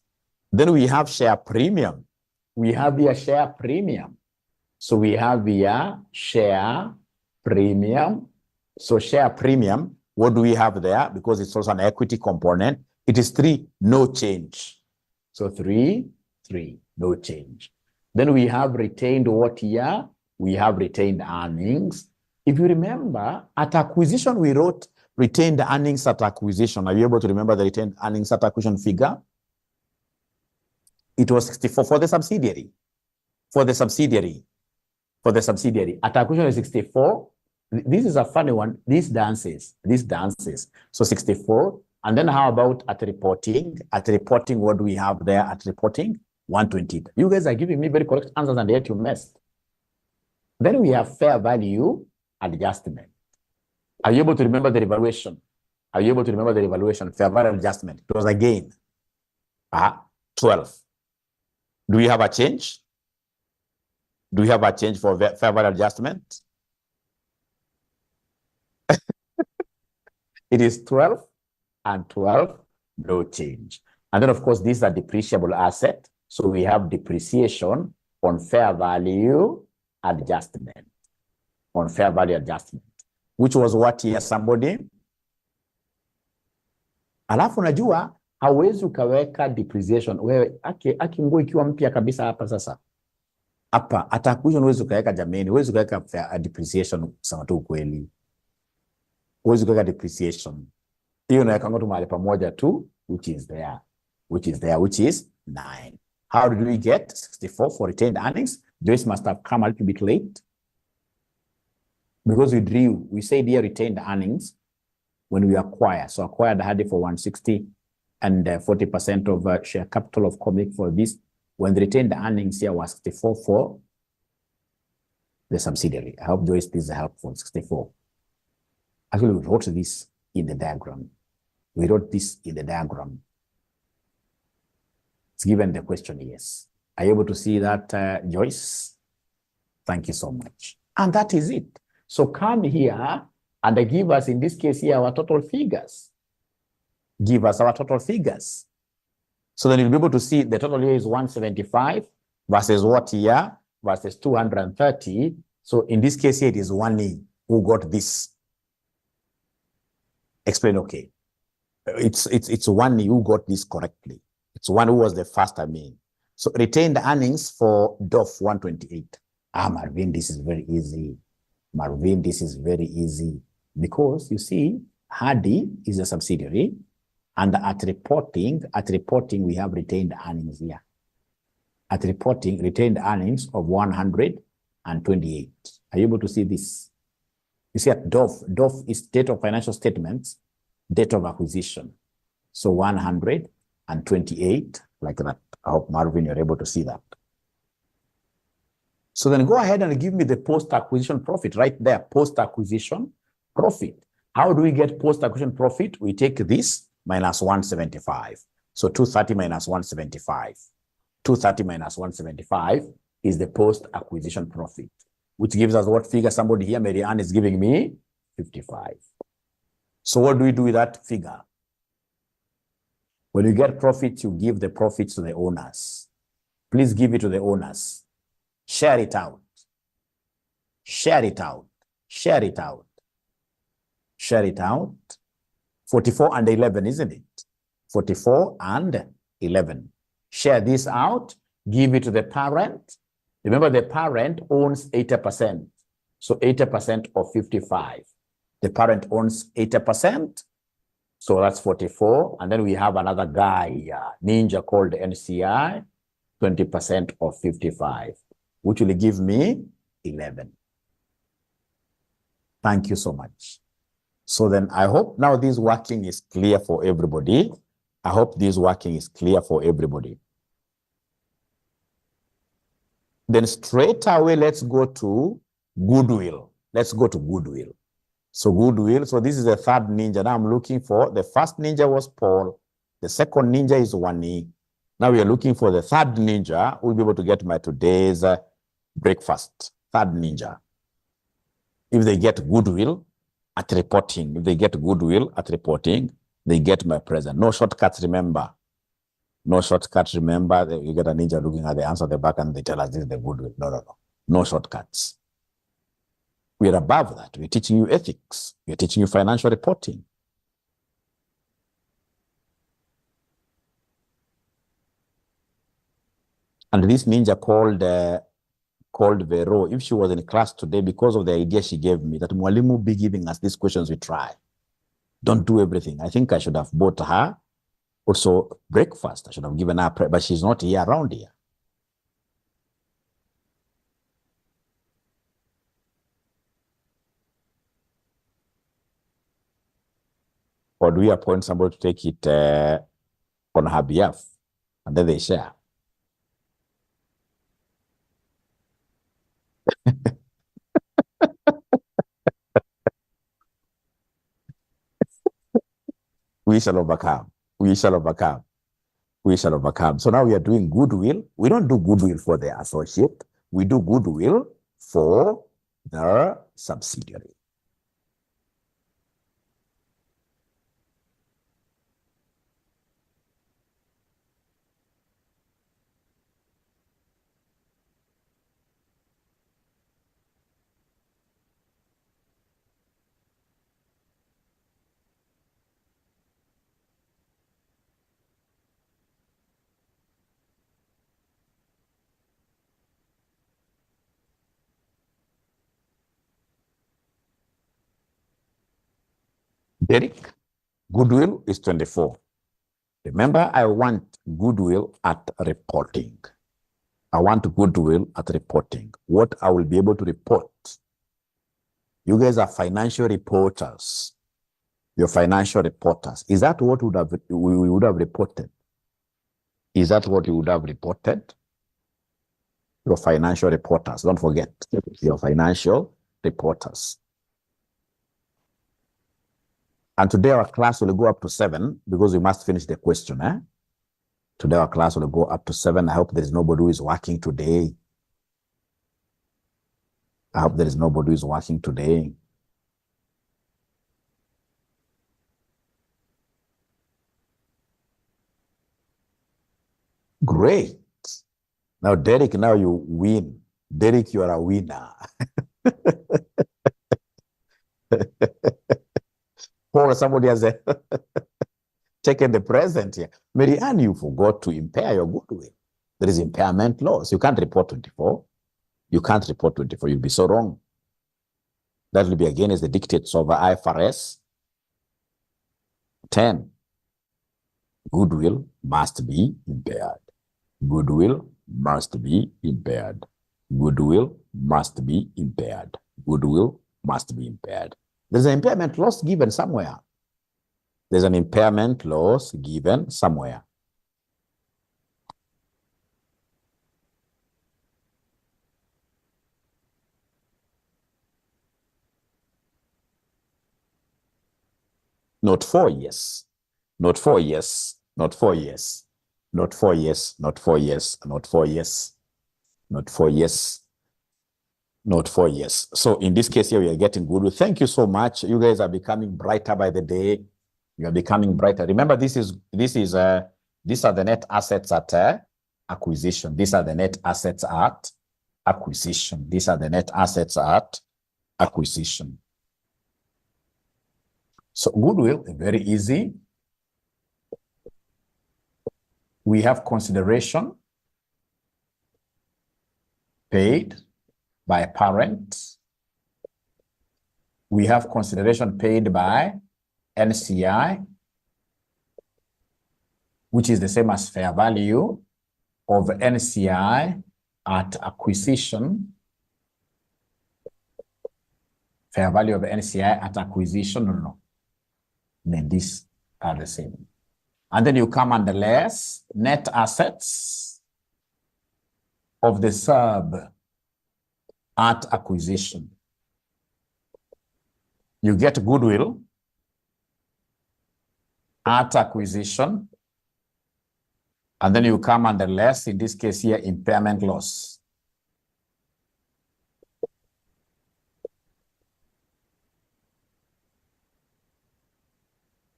Then we have share premium. We have here share premium. So we have here share premium. So share premium, what do we have there? Because it's also an equity component. It is 3, no change. So 3, no change. Then we have retained what here? We have retained earnings. If you remember, at acquisition, we wrote retained earnings at acquisition. Are you able to remember the retained earnings at acquisition figure? It was 64 for the subsidiary. For the subsidiary. At acquisition is 64. This is a funny one. These dances. So 64. And then how about at reporting? At reporting, what do we have there at reporting? 120. You guys are giving me very correct answers and yet you missed. Then we have fair value adjustment. Are you able to remember the revaluation? Fair value adjustment. It was again 12. Do we have a change? Do we have a change for fair value adjustment? It is 12 and 12, no change. And then, of course, these are depreciable asset. So we have depreciation on fair value adjustment. Which was what here, somebody? Alafu unajua, hawezi ukaweka depreciation. Wewe, nguo ikiwa mpya kabisa hapa sasa. Hapa, atakuja huwezi ukaweka jameni. Huwezi ukaweka depreciation kusema tu ukweli. Huwezi ukaweka depreciation. Hiyo unaweka ngoto mahali pamoja tu, which is 9. How did we get 64 for retained earnings? Joyce must have come a little bit late. Because we said here retained earnings when we acquire. So acquired Hardy for 160 and 40% of share capital of Comic for this. When the retained earnings here was 64 for the subsidiary. I hope Joyce this is helpful, 64. Actually, we wrote this in the diagram. It's given the question, yes. Are you able to see that, Joyce? Thank you so much. And that is it. So come here and give us, in this case here, our total figures. Give us our total figures. So then you'll be able to see the total here is 175 versus what here? Versus 230. So in this case here, it is 1E who got this. Explain, okay. It's 1E who got this correctly. It's one who was the first, So retained earnings for DOF 128. Marvin, this is very easy. Because you see, Hardy is a subsidiary, and at reporting, we have retained earnings here. at reporting retained earnings of 128. Are you able to see this? You see at DOF, DOF is date of financial statements, date of acquisition. So 128, like that. I hope, Marvin, you're able to see that. So then go ahead and give me the post-acquisition profit right there, post-acquisition profit. How do we get post-acquisition profit? We take this minus 175. So 230 minus 175. 230 minus 175 is the post-acquisition profit, which gives us what figure? Somebody here, Mary Ann, is giving me 55. So what do we do with that figure? When you get profits, you give the profits to the owners. Please give it to the owners. Share it out. Share it out. Share it out. Share it out. 44 and 11, isn't it? 44 and 11. Share this out. Give it to the parent. Remember, the parent owns 80%. So 80% of 55. The parent owns 80%. So that's 44. And then we have another guy, Ninja, called NCI, 20% of 55, which will give me 11. Thank you so much. So then I hope now this working is clear for everybody. I hope this working is clear for everybody. Then straight away, let's go to goodwill. Let's go to goodwill. So goodwill, so this is the third ninja. Now I'm looking for, the first ninja was Paul. The second ninja is Wani. Now we are looking for the third ninja who will be able to get my today's breakfast. Third ninja. If they get goodwill at reporting, if they get goodwill at reporting, they get my present. No shortcuts, remember. No shortcuts, remember. You get a ninja looking at the answer at the back and they tell us this is the goodwill. No, no, no. No shortcuts. We are above that. We're teaching you ethics. We're teaching you financial reporting. And this ninja called Vero, if she was in class today, because of the idea she gave me, that Mwalimu be giving us these questions we try. Don't do everything. I think I should have bought her also breakfast. I should have given her, but she's not here around here. Or do we appoint somebody to take it on her behalf? And then they share. We shall overcome. We shall overcome. We shall overcome. So now we are doing goodwill. We don't do goodwill for the associate. We do goodwill for the subsidiary. Derek, goodwill is 24. Remember, I want goodwill at reporting. I want goodwill at reporting. What I will be able to report. You guys are financial reporters. You're financial reporters. Is that what we would have reported? Is that what you would have reported? You're financial reporters. Don't forget, you're financial reporters. And today our class will go up to 7 because we must finish the question. Today our class will go up to 7. I hope there is nobody who is working today. I hope there is nobody who is working today. Great. Now, Derek, now you win. Derek, you are a winner. Or somebody has taken the present here. Mary Ann, you forgot to impair your goodwill. There is impairment loss. You can't report 24. You can't report 24. You'll be so wrong. That will be against the dictates of IFRS 10. Goodwill must be impaired. Goodwill must be impaired. Goodwill must be impaired. Goodwill must be impaired. There's an impairment loss given somewhere. There's an impairment loss given somewhere. Not 4 years. Not 4 years. Not 4 years. Not 4 years. Not 4 years. Not 4 years. Not 4 years. Not 4 years. So in this case here, we are getting goodwill. Thank you so much. You guys are becoming brighter by the day. You are becoming brighter. Remember, these are the net assets at acquisition. These are the net assets at acquisition. These are the net assets at acquisition. So goodwill, very easy. We have consideration paid by a parent. We have consideration paid by NCI, which is the same as fair value of NCI at acquisition. Fair value of NCI at acquisition, no. Then these are the same. And then you come under less net assets of the sub at acquisition. You get goodwill at acquisition, and then you come under less, in this case here, impairment loss.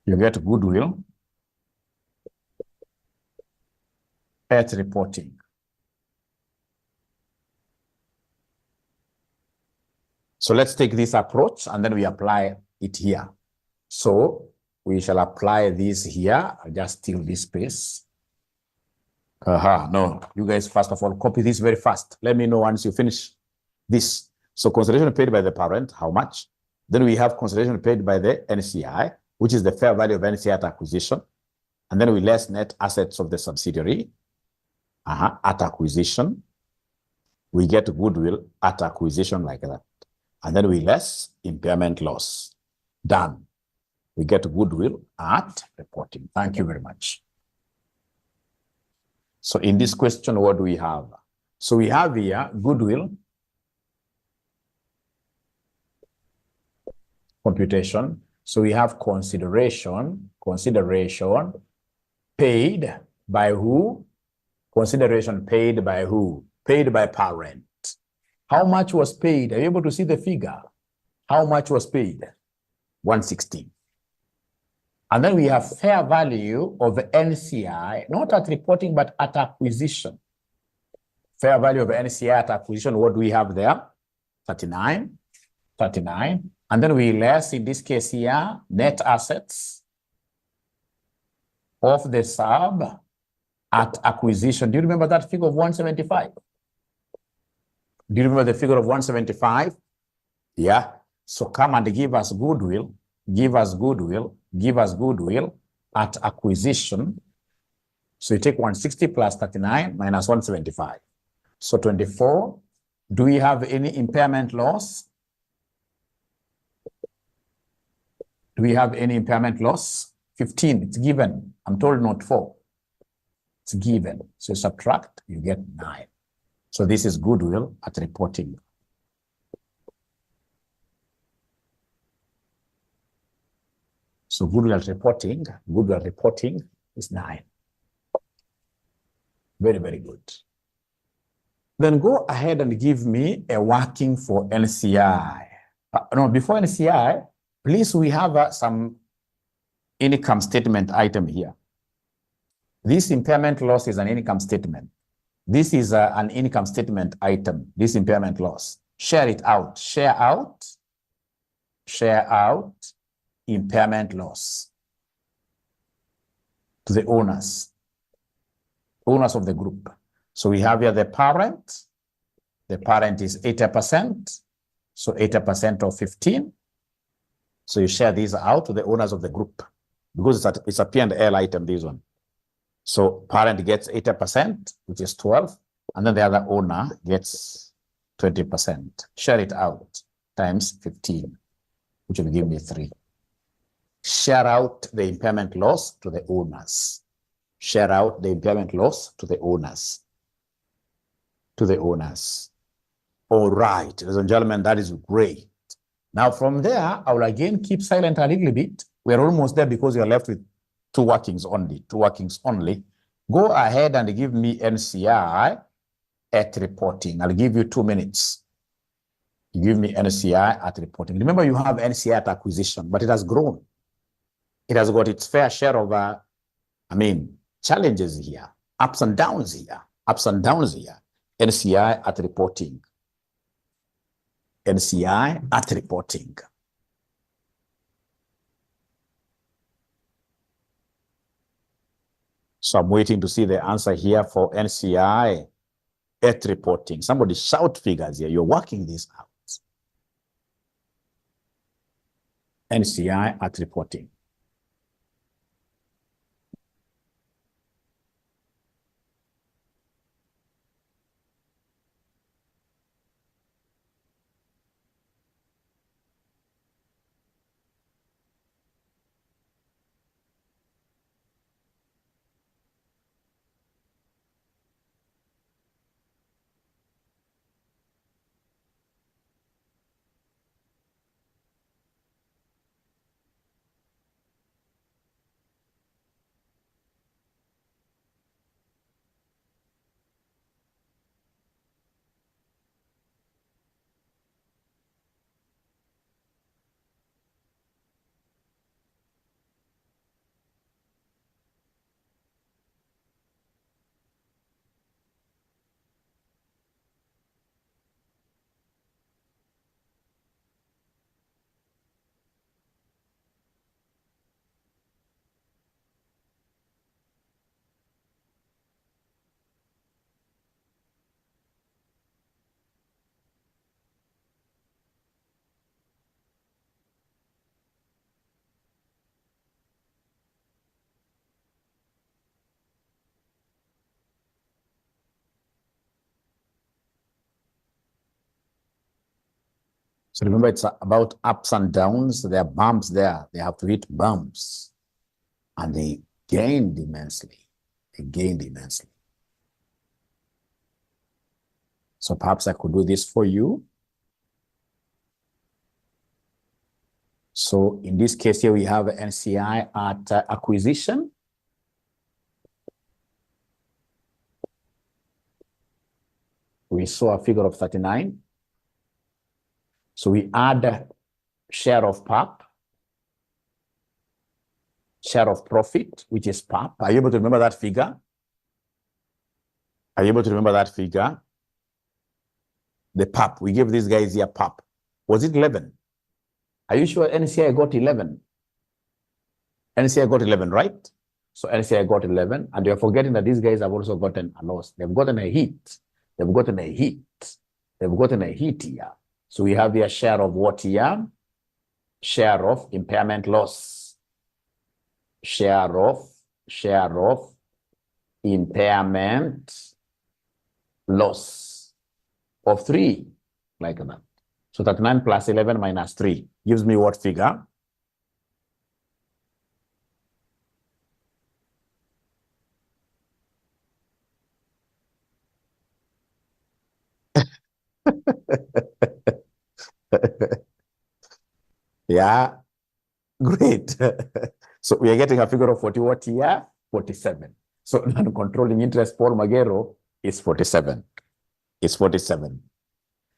You get goodwill at reporting. So let's take this approach and then we apply it here. So we shall apply this here. I'll just steal this space. No, you guys, first of all, copy this very fast. Let me know once you finish this. So consideration paid by the parent, how much? Then we have consideration paid by the NCI, which is the fair value of NCI at acquisition. And then we less net assets of the subsidiary at acquisition. We get goodwill at acquisition like that. And then we less impairment loss. Done. We get goodwill at reporting. Thank you very much. So in this question, what do we have? So we have here goodwill computation. So we have consideration paid by who? Consideration paid by who? Paid by parent. How much was paid? Are you able to see the figure? How much was paid? 116. And then we have fair value of NCI, not at reporting, but at acquisition. Fair value of NCI at acquisition, what do we have there? 39. And then we less, in this case here, net assets of the sub at acquisition. Do you remember that figure of 175? Do you remember the figure of 175? Yeah. So come and give us goodwill. Give us goodwill at acquisition. So you take 160 plus 39 minus 175. So 24. Do we have any impairment loss? Do we have any impairment loss? 15, it's given. I'm told not 4. It's given. So you subtract, you get 9. So this is goodwill at reporting. So goodwill at reporting is 9. Very, very good. Then go ahead and give me a working for NCI. No, before NCI, please, we have some income statement item here. This impairment loss is an income statement. This is an income statement item, this impairment loss. Share it out. Share out impairment loss to the owners of the group. So we have here the parent. The parent is 80%. So 80% of 15. So you share these out to the owners of the group because it's a P&L item, this one. So parent gets 80%, which is 12. and then the other owner gets 20%. Share it out times 15, which will give me 3. Share out the impairment loss to the owners. Share out the impairment loss to the owners. To the owners. All right, ladies and gentlemen, that is great. Now from there, I will again keep silent a little bit. We're almost there because you're left with 2 workings only. 2 workings only. Go ahead and give me NCI at reporting. I'll give you 2 minutes. You give me NCI at reporting. Remember, you have NCI at acquisition, but it has grown. It has got its fair share of, challenges here, ups and downs here, ups and downs here. NCI at reporting. NCI at reporting. So I'm waiting to see the answer here for NCI at reporting. Somebody shout figures here. You're working this out. NCI at reporting. So remember, it's about ups and downs. There are bumps there. They have to hit bumps. And they gained immensely. They gained immensely. So perhaps I could do this for you. So in this case here, we have NCI at acquisition. We saw a figure of 39. So we add share of PAP, share of profit, which is PAP. Are you able to remember that figure? Are you able to remember that figure? The PAP, we gave these guys here PAP. Was it 11? Are you sure NCI got 11? NCI got 11, right? So NCI got 11, and you're forgetting that these guys have also gotten a loss. They've gotten a hit. They've gotten a hit. They've gotten a hit here. So we have here share of what here? Share of impairment loss. Share of impairment loss of 3, like that. So 39 plus 11 minus 3 gives me what figure? Yeah, great. So we are getting a figure of 40 what here? 47. So non-controlling interest, Paul Magero, is 47. It's 47.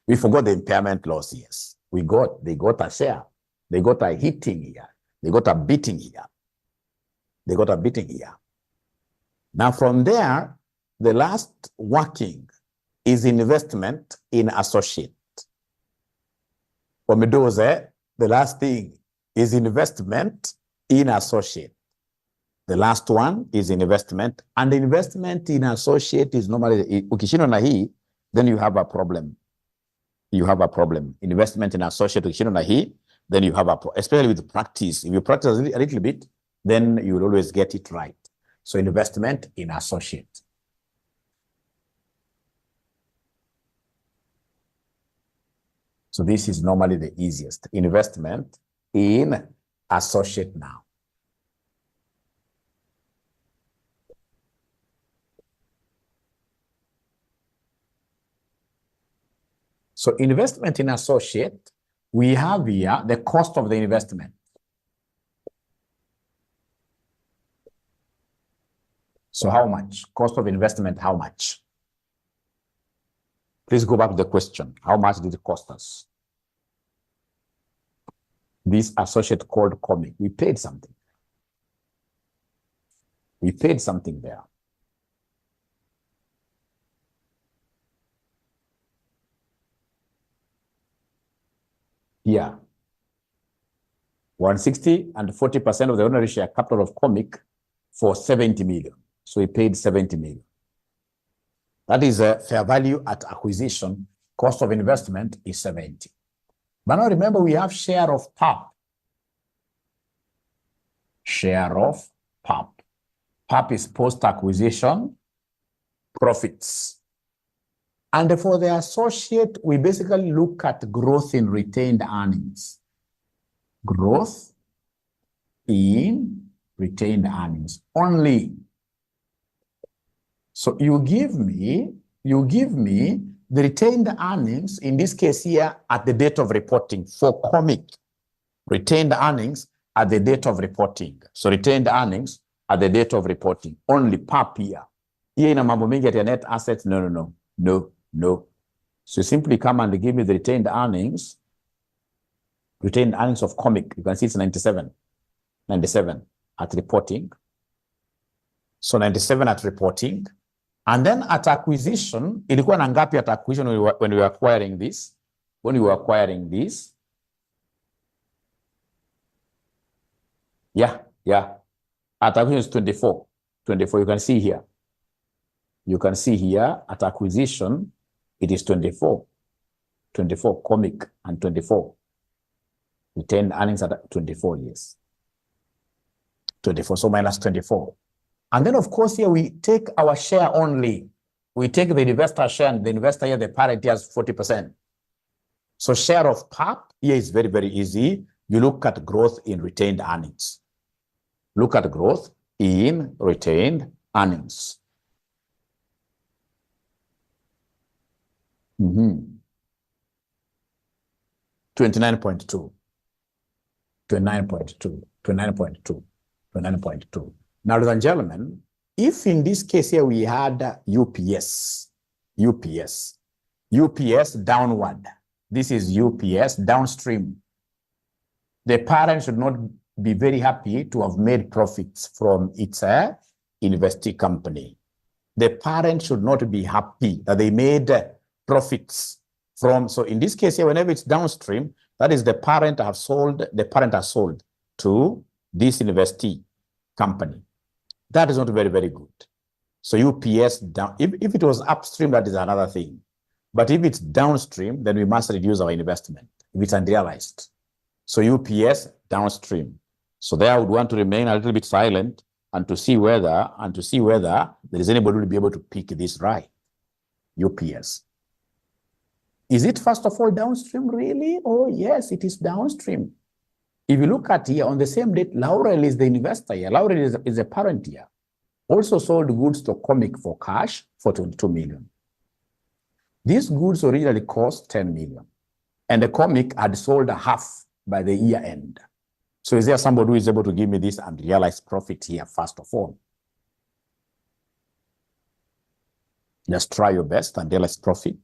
We forgot the impairment loss, yes. They got a share. They got a hitting here. They got a beating here. They got a beating here. Now from there, the last working is investment in associate. For Medoze, the last thing is investment in associate. The last one is investment, and investment in associate is normally, ukishindwa na hii, then you have a problem. You have a problem. Investment in associate, ukishindwa na hii, then you have a problem, especially with practice. If you practice a little bit, then you will always get it right. So investment in associate. So this is normally the easiest. Investment in associate now. So investment in associate, we have here the cost of the investment. So how much? Cost of investment, how much? Please go back to the question. How much did it cost us? This associate called Comic, we paid something. We paid something there. Yeah. 160 and 40% of the ordinary share capital of Comic for 70 million. So we paid 70 million. That is a fair value at acquisition. Cost of investment is 70. But now remember, we have share of PAP. Share of PAP. PAP is post-acquisition profits. And for the associate, we basically look at growth in retained earnings. Growth in retained earnings only. So you give me the retained earnings, in this case here, at the date of reporting for Comic. Retained earnings at the date of reporting. So retained earnings at the date of reporting. Only PAP here. Here in a mambo mingi at your net assets, no. So simply come and give me the retained earnings of Comic. You can see it's 97 at reporting. So 97 at reporting. And then at acquisition, ilikuwa na ngapi at acquisition when we were acquiring this? When we were acquiring this? Yeah. At acquisition is 24. 24, you can see here. You can see here at acquisition, it is 24. 24 Comic and 24. Retained earnings at 24 years. 24, so minus 24. And then, of course, here we take our share only. We take the investor share, and the investor here, the parent here has 40%. So share of PAP here is very, very easy. You look at growth in retained earnings. Look at growth in retained earnings. 29.2. 29.2. Now, ladies and gentlemen, if in this case here we had UPS downward, this is UPS downstream, the parent should not be very happy to have made profits from its investee company. The parent should not be happy that they made profits from, so in this case here, whenever it's downstream, that is the parent has sold to this investee company. That is not very, very good. So UPS down, if it was upstream, that is another thing. But if it's downstream, then we must reduce our investment if it's unrealized. So UPS downstream. So there I would want to remain a little bit silent and to see whether there is anybody who will be able to pick this right. UPS. Is it first of all downstream really? Oh yes, it is downstream. If you look at here, on the same date, Laurel is the investor here. Laurel is a parent here. Also sold goods to Comic for cash for 22 million. These goods originally cost 10 million. And the Comic had sold half by the year end. So is there somebody who is able to give me this unrealized profit here, first of all? Just try your best, unrealized profit.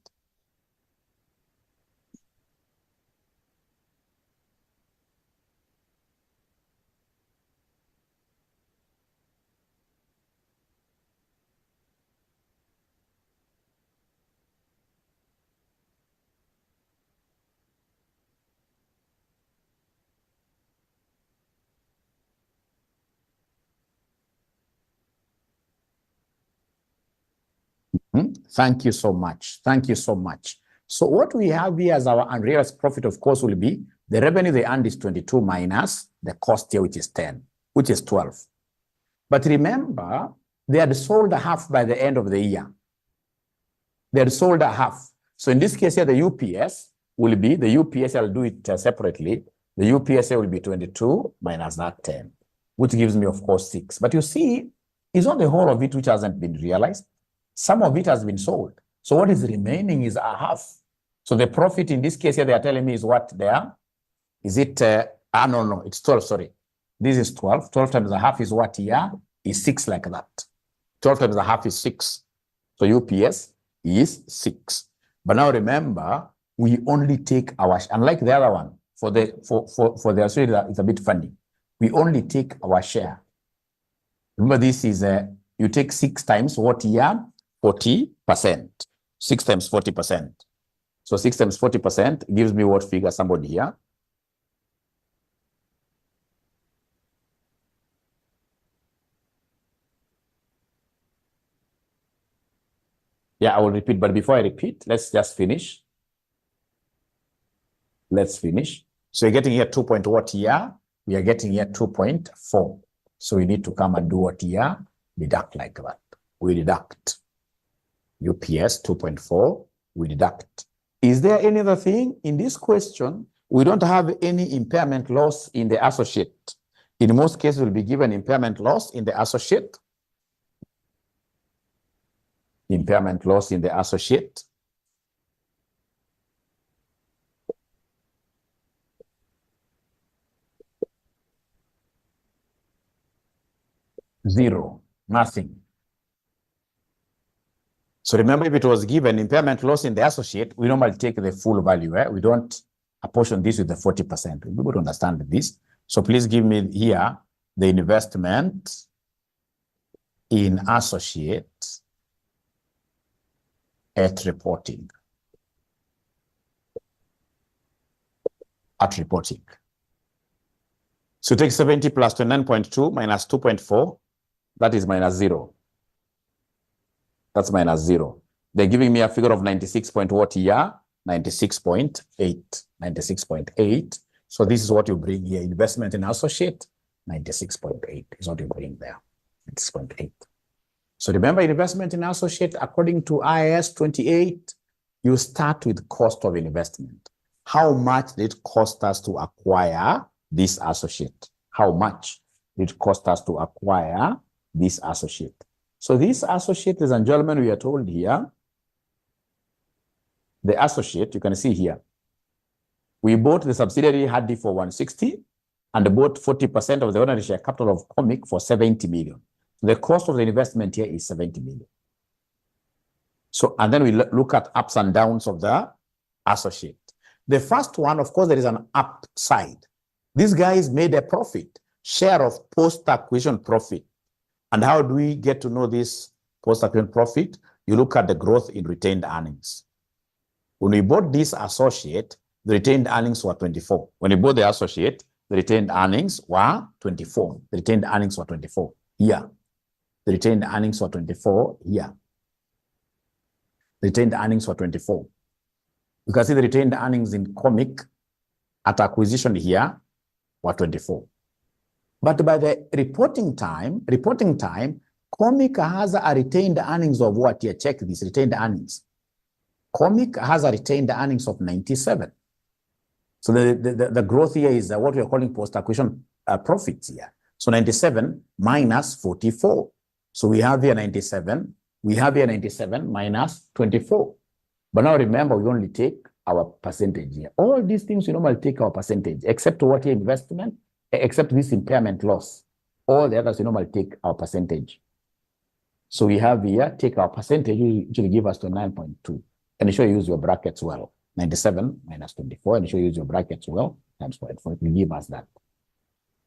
Thank you so much. Thank you so much. So what we have here as our unrealized profit, of course, will be the revenue they earned is 22 minus the cost here, which is 10, which is 12. But remember, they had sold a half by the end of the year. They had sold a half. So in this case here, the UPS will be, the UPS, I'll do it separately. The UPSA will be 22 minus that 10, which gives me, of course, 6. But you see, it's not the whole of it which hasn't been realized. Some of it has been sold. So what is remaining is a half. So the profit in this case here, they are telling me is what there? Is it, no, it's 12, sorry. This is 12. 12 times a half is what here? Is 6 like that. 12 times a half is 6. So UPS is 6. But now remember, we only take our, unlike the other one, for the Australia, it's a bit funny. We only take our share. Remember, this is, you take 6 times what here? 40%. 6 times 40%. So 6 times 40% gives me what figure, somebody here? Yeah, I will repeat, but before I repeat, let's just finish. Let's finish. So you're getting here 2 point what here? We are getting here 2.4. So we need to come and do what here? Deduct like that. We deduct. UPS 2.4, we deduct. Is there any other thing? In this question, we don't have any impairment loss in the associate. In most cases, we'll be given impairment loss in the associate. Impairment loss in the associate. Zero, nothing. So remember, if it was given impairment loss in the associate, we normally take the full value. We don't apportion this with the 40%. We'll be able to understand this. So please give me here the investment in associate at reporting. At reporting. So take 70 plus 29.2 minus 2.4. That is minus 0. That's minus 0. They're giving me a figure of 96 point what here? 96.8. 96.8. So this is what you bring here. Investment in associate, 96.8 is what you bring there. 96.8. So remember, investment in associate, according to IAS 28, you start with cost of investment. How much did it cost us to acquire this associate? How much did it cost us to acquire this associate? So this associate, ladies and gentlemen, we are told here, the associate, you can see here, we bought the subsidiary Hardy for 160 and bought 40% of the ordinary share capital of Comic for 70 million. The cost of the investment here is 70 million. So, and then we look at ups and downs of the associate. The first one, of course, there is an upside. These guys made a profit, share of post-acquisition profit. And how do we get to know this post-acquisition profit? You look at the growth in retained earnings. When we bought this associate, the retained earnings were 24. When we bought the associate, the retained earnings were 24. The retained earnings were 24 here. The retained earnings were 24 here. The retained earnings were 24. You can see the retained earnings in Comic at acquisition here were 24. But by the reporting time, Comic has a retained earnings of what here? Check this, retained earnings. Comic has a retained earnings of 97. So the growth here is what we are calling post-acquisition profits here. So 97 minus 44. So we have here 97. We have here 97 minus 24. But now remember, we only take our percentage here. All these things, we normally take our percentage, except what here investment, except this impairment loss. All the others, we normally take our percentage. So we have here, take our percentage, which will give us to 9.2. And you should use your brackets well. 97 minus 24, and you should use your brackets well, times 0.4, it will give us that.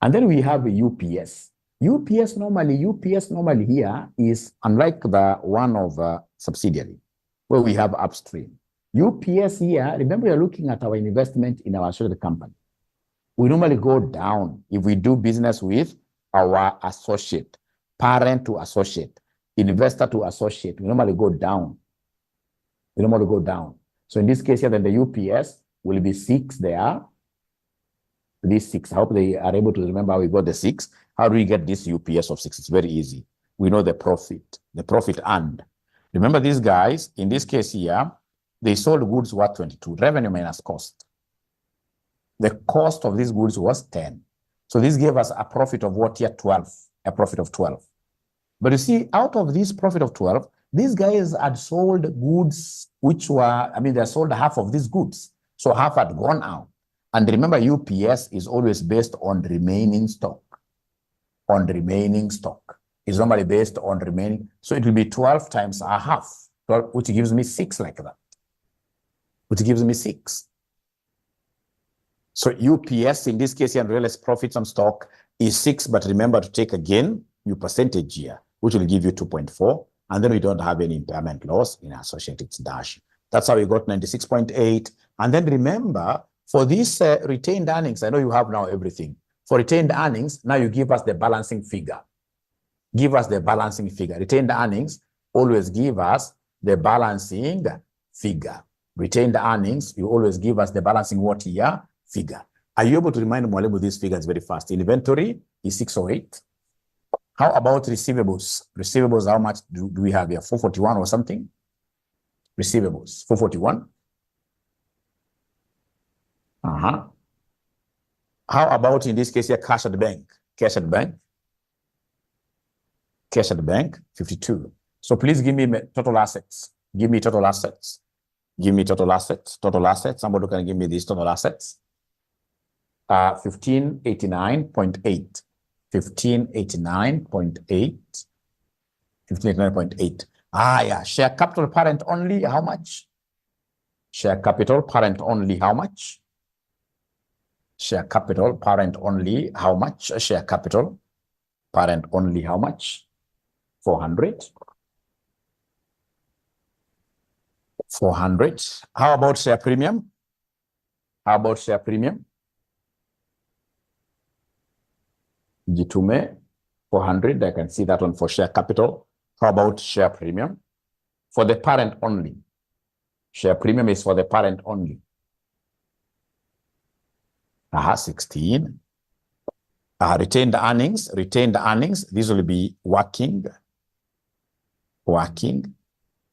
And then we have a UPS. UPS normally here is unlike the one of subsidiary, where we have upstream. UPS here, remember you're looking at our investment in our associated company. We normally go down if we do business with our associate, parent to associate, investor to associate. We normally go down. We normally go down. So in this case here, then the UPS will be 6 there. This 6. I hope they are able to remember how we got the 6. How do we get this UPS of 6? It's very easy. We know the profit earned. Remember these guys, in this case here, They sold goods worth 22, revenue minus cost. The cost of these goods was 10. So this gave us a profit of what here? 12, a profit of 12. But you see, out of this profit of 12, these guys had sold goods which were, they sold half of these goods. So half had gone out. And remember, UPS is always based on remaining stock. On remaining stock. It's normally based on remaining. So it will be 12 times a half, 12, which gives me 6 like that. Which gives me 6. So UPS, in this case, here, unrealized profits on stock is 6, but remember to take again your percentage here, which will give you 2.4, and then we don't have any impairment loss in associated dash. That's how we got 96.8. And then remember, for this retained earnings, I know you have now everything. For retained earnings, now you give us the balancing figure. Give us the balancing figure. Retained earnings always give us the balancing figure. Retained earnings, you always give us the balancing what here? Figure. Are you able to remind Mwalimu these figures very fast? Inventory is 608. How about receivables? Receivables, how much do we have here? 441 or something? Receivables, 441. How about in this case here, cash at the bank? Cash at the bank. Cash at the bank, 52. So please give me total assets. Give me total assets. Give me total assets. Total assets. Somebody can give me these total assets. 1589.8. 1589.8. 1589.8. Yeah. Share capital parent only, how much? Share capital parent only, how much? Share capital parent only, how much? Share capital parent only, how much? 400. 400. How about share premium? How about share premium? Gitume, 400. I can see that one for share capital. How about share premium? For the parent only. Share premium is for the parent only. 16. Retained earnings. Retained earnings. This will be working. Working.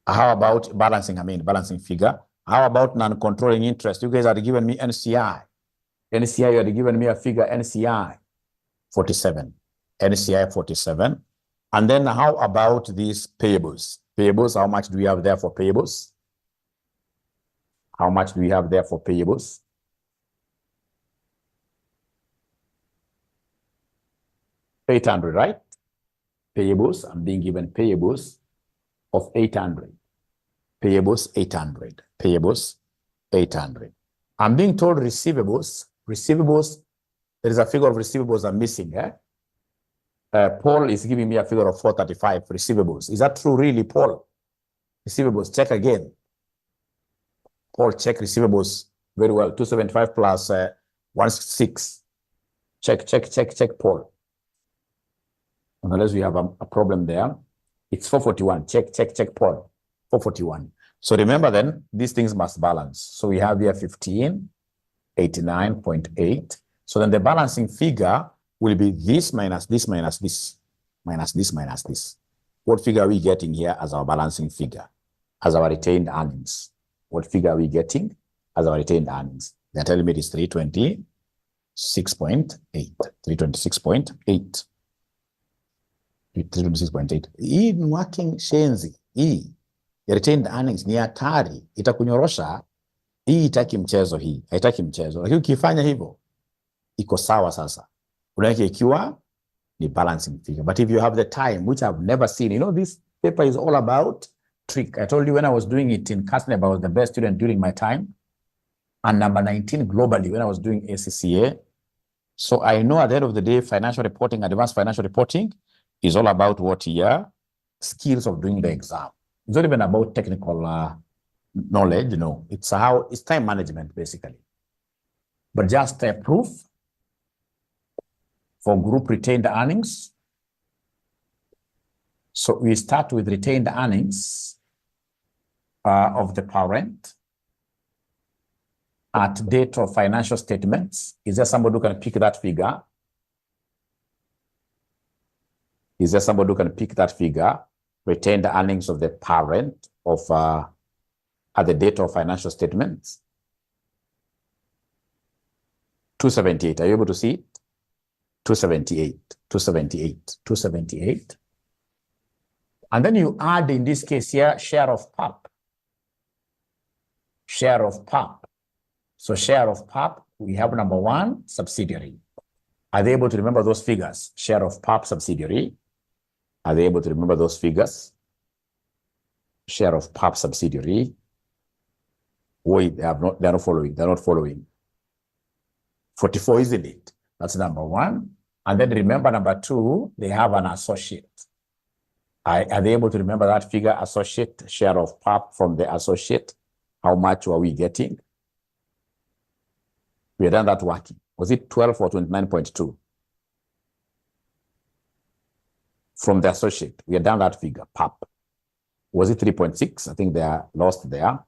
How about balancing? Balancing figure. How about non-controlling interest? You guys are giving me NCI. NCI, you are giving me a figure, NCI 47. NCI 47. And then how about these payables? Payables, how much do we have there for payables? How much do we have there for payables? $800, right? Payables, I'm being given payables of 800. Payables, 800. Payables, 800. I'm being told receivables. Receivables, there is a figure of receivables I'm missing. Paul is giving me a figure of 435 receivables. Is that true, really, Paul? Receivables, check again. Paul, check receivables very well. 275 plus 166. Check, Paul. Unless we have a problem there. It's 441. Check, Paul. 441. So remember then, these things must balance. So we have here 1589.8. So then the balancing figure will be this minus this minus this minus this minus this. What figure are we getting here as our balancing figure? As our retained earnings. What figure are we getting as our retained earnings? They're telling me it is 326.8. 326.8. 326.8. Hii ni working shenzi. Hii ya retained earnings ni hatari. Itakunyorosha. Hii haitaki mchezo hii. Haitaki mchezo. Lakini ukifanya hivyo, iko sawa sasa. Unaweka ikiwa ni balancing figure. But if you have the time, which I've never seen, this paper is all about trick. I told you when I was doing it in Casneb, I was the best student during my time. And number 19 globally when I was doing ACCA. So I know at the end of the day, financial reporting, advanced financial reporting is all about what here? Skills of doing the exam. It's not even about technical knowledge, It's time management, basically. But just a proof for group retained earnings. So we start with retained earnings of the parent at date of financial statements. Is there somebody who can pick that figure? Is there somebody who can pick that figure? Retained earnings of the parent of at the date of financial statements? 278. Are you able to see it? 278, 278, 278. And then you add, in this case here, share of PAP. Share of PAP. So share of PAP, we have number one, subsidiary. Are they able to remember those figures? Share of PAP, subsidiary. Are they able to remember those figures? Share of PAP, subsidiary. Wait, they're not following. They're not following. 44, isn't it? That's number one. And then remember number two, they have an associate. Are they able to remember that figure, associate, share of PAP from the associate? How much were we getting? We had done that working. Was it 12 or 29.2? From the associate, we had done that figure, PAP. Was it 3.6? I think they are lost there.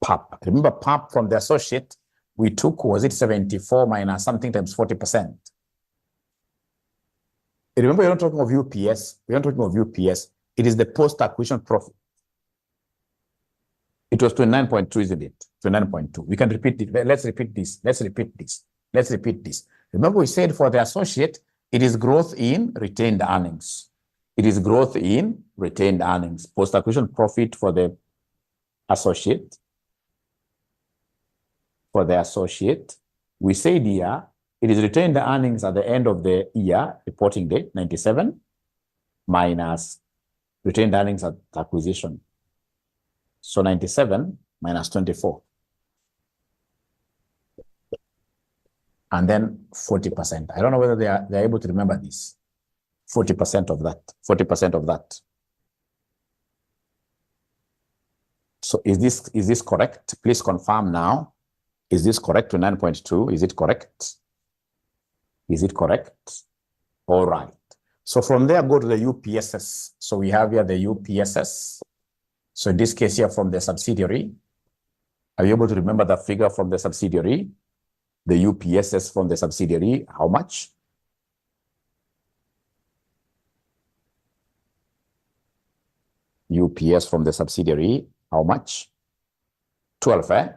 PAP. Remember PAP from the associate, we took, was it 74 minus something times 40%? Remember, we're not talking of UPS. We're not talking of UPS. It is the post-acquisition profit. It was 29.2, isn't it? 29.2. We can repeat it. Let's repeat this. Let's repeat this. Let's repeat this. Remember, we said for the associate, it is growth in retained earnings. It is growth in retained earnings. Post-acquisition profit for the associate. For the associate, we said here, it is retained earnings at the end of the year, reporting date, 97, minus retained earnings at acquisition. So 97 minus 24. And then 40%. I don't know whether they're able to remember this. 40% of that. 40% of that. So is this correct? Please confirm now. Is this correct to 9.2? Is it correct? Is it correct? All right. So from there, go to the UPSS. So we have here the UPSS. So in this case here from the subsidiary, are you able to remember the figure from the subsidiary? The UPSS from the subsidiary, how much? UPS from the subsidiary, how much? 12, eh?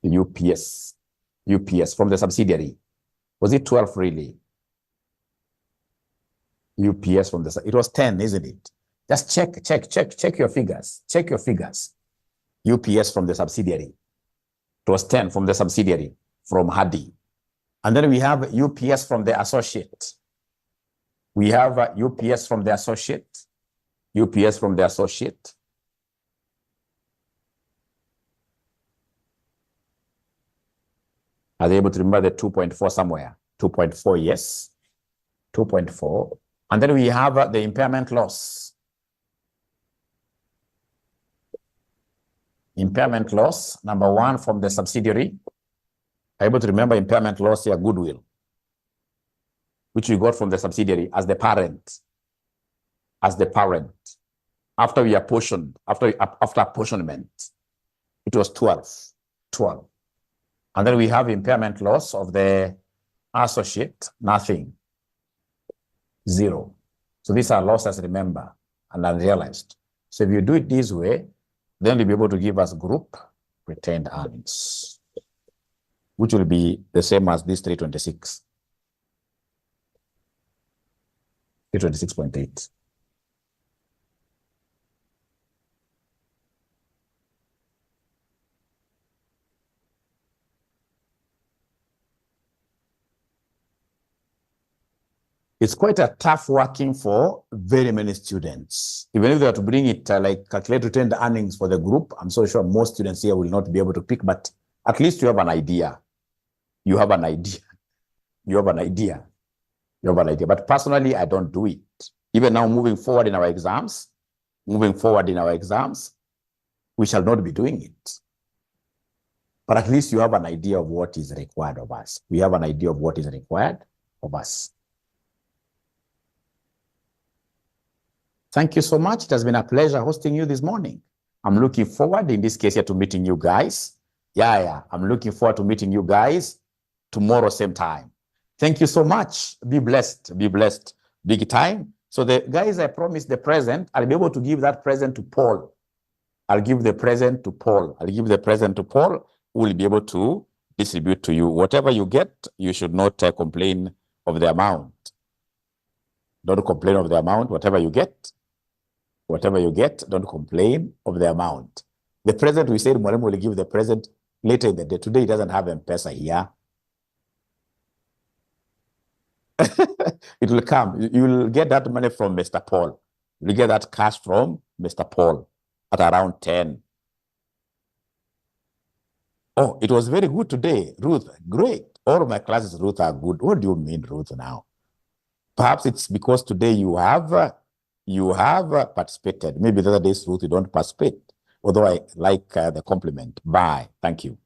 UPS from the subsidiary. Was it 12 really? UPS from the, it was 10, isn't it? Just check your figures. Check your figures. UPS from the subsidiary. It was 10 from the subsidiary, from Hadi. And then we have UPS from the associate. We have UPS from the associate. UPS from the associate. Are they able to remember the 2.4 somewhere? 2.4, yes. 2.4. And then we have the impairment loss. Impairment loss, number one from the subsidiary. Are you able to remember impairment loss here, goodwill, which we got from the subsidiary as the parent. As the parent. After we apportioned, after apportionment, it was 12. 12. And then we have impairment loss of the associate, nothing. 0. So these are losses, remember, and unrealized. So if you do it this way, then you'll be able to give us group retained earnings, which will be the same as this 326. 326.8. It's quite a tough working for very many students. Even if they are to bring it like calculate retained earnings for the group, I'm so sure most students here will not be able to pick, but at least you have an idea. You have an idea. You have an idea. You have an idea. But personally, I don't do it. Even now, moving forward in our exams, we shall not be doing it. But at least you have an idea of what is required of us. We have an idea of what is required of us. Thank you so much. It has been a pleasure hosting you this morning. I'm looking forward, in this case here, to meeting you guys. I'm looking forward to meeting you guys tomorrow, same time. Thank you so much. Be blessed. Be blessed. Big time. So the guys, I promised the present. I'll be able to give that present to Paul. I'll give the present to Paul. I'll give the present to Paul, who will be able to distribute to you. Whatever you get, you should not complain of the amount. Don't complain of the amount. Whatever you get, don't complain of the amount. The present, we said Mwalimu will give the present later in the day. Today, he doesn't have M-Pesa here. It will come. You will get that money from Mr. Paul. You will get that cash from Mr. Paul at around 10. Oh, it was very good today, Ruth. Great. All of my classes, Ruth, are good. What do you mean, Ruth, now? Perhaps it's because today you have participated. Maybe the other days, Ruth, you don't participate. Although I like the compliment. Bye. Thank you.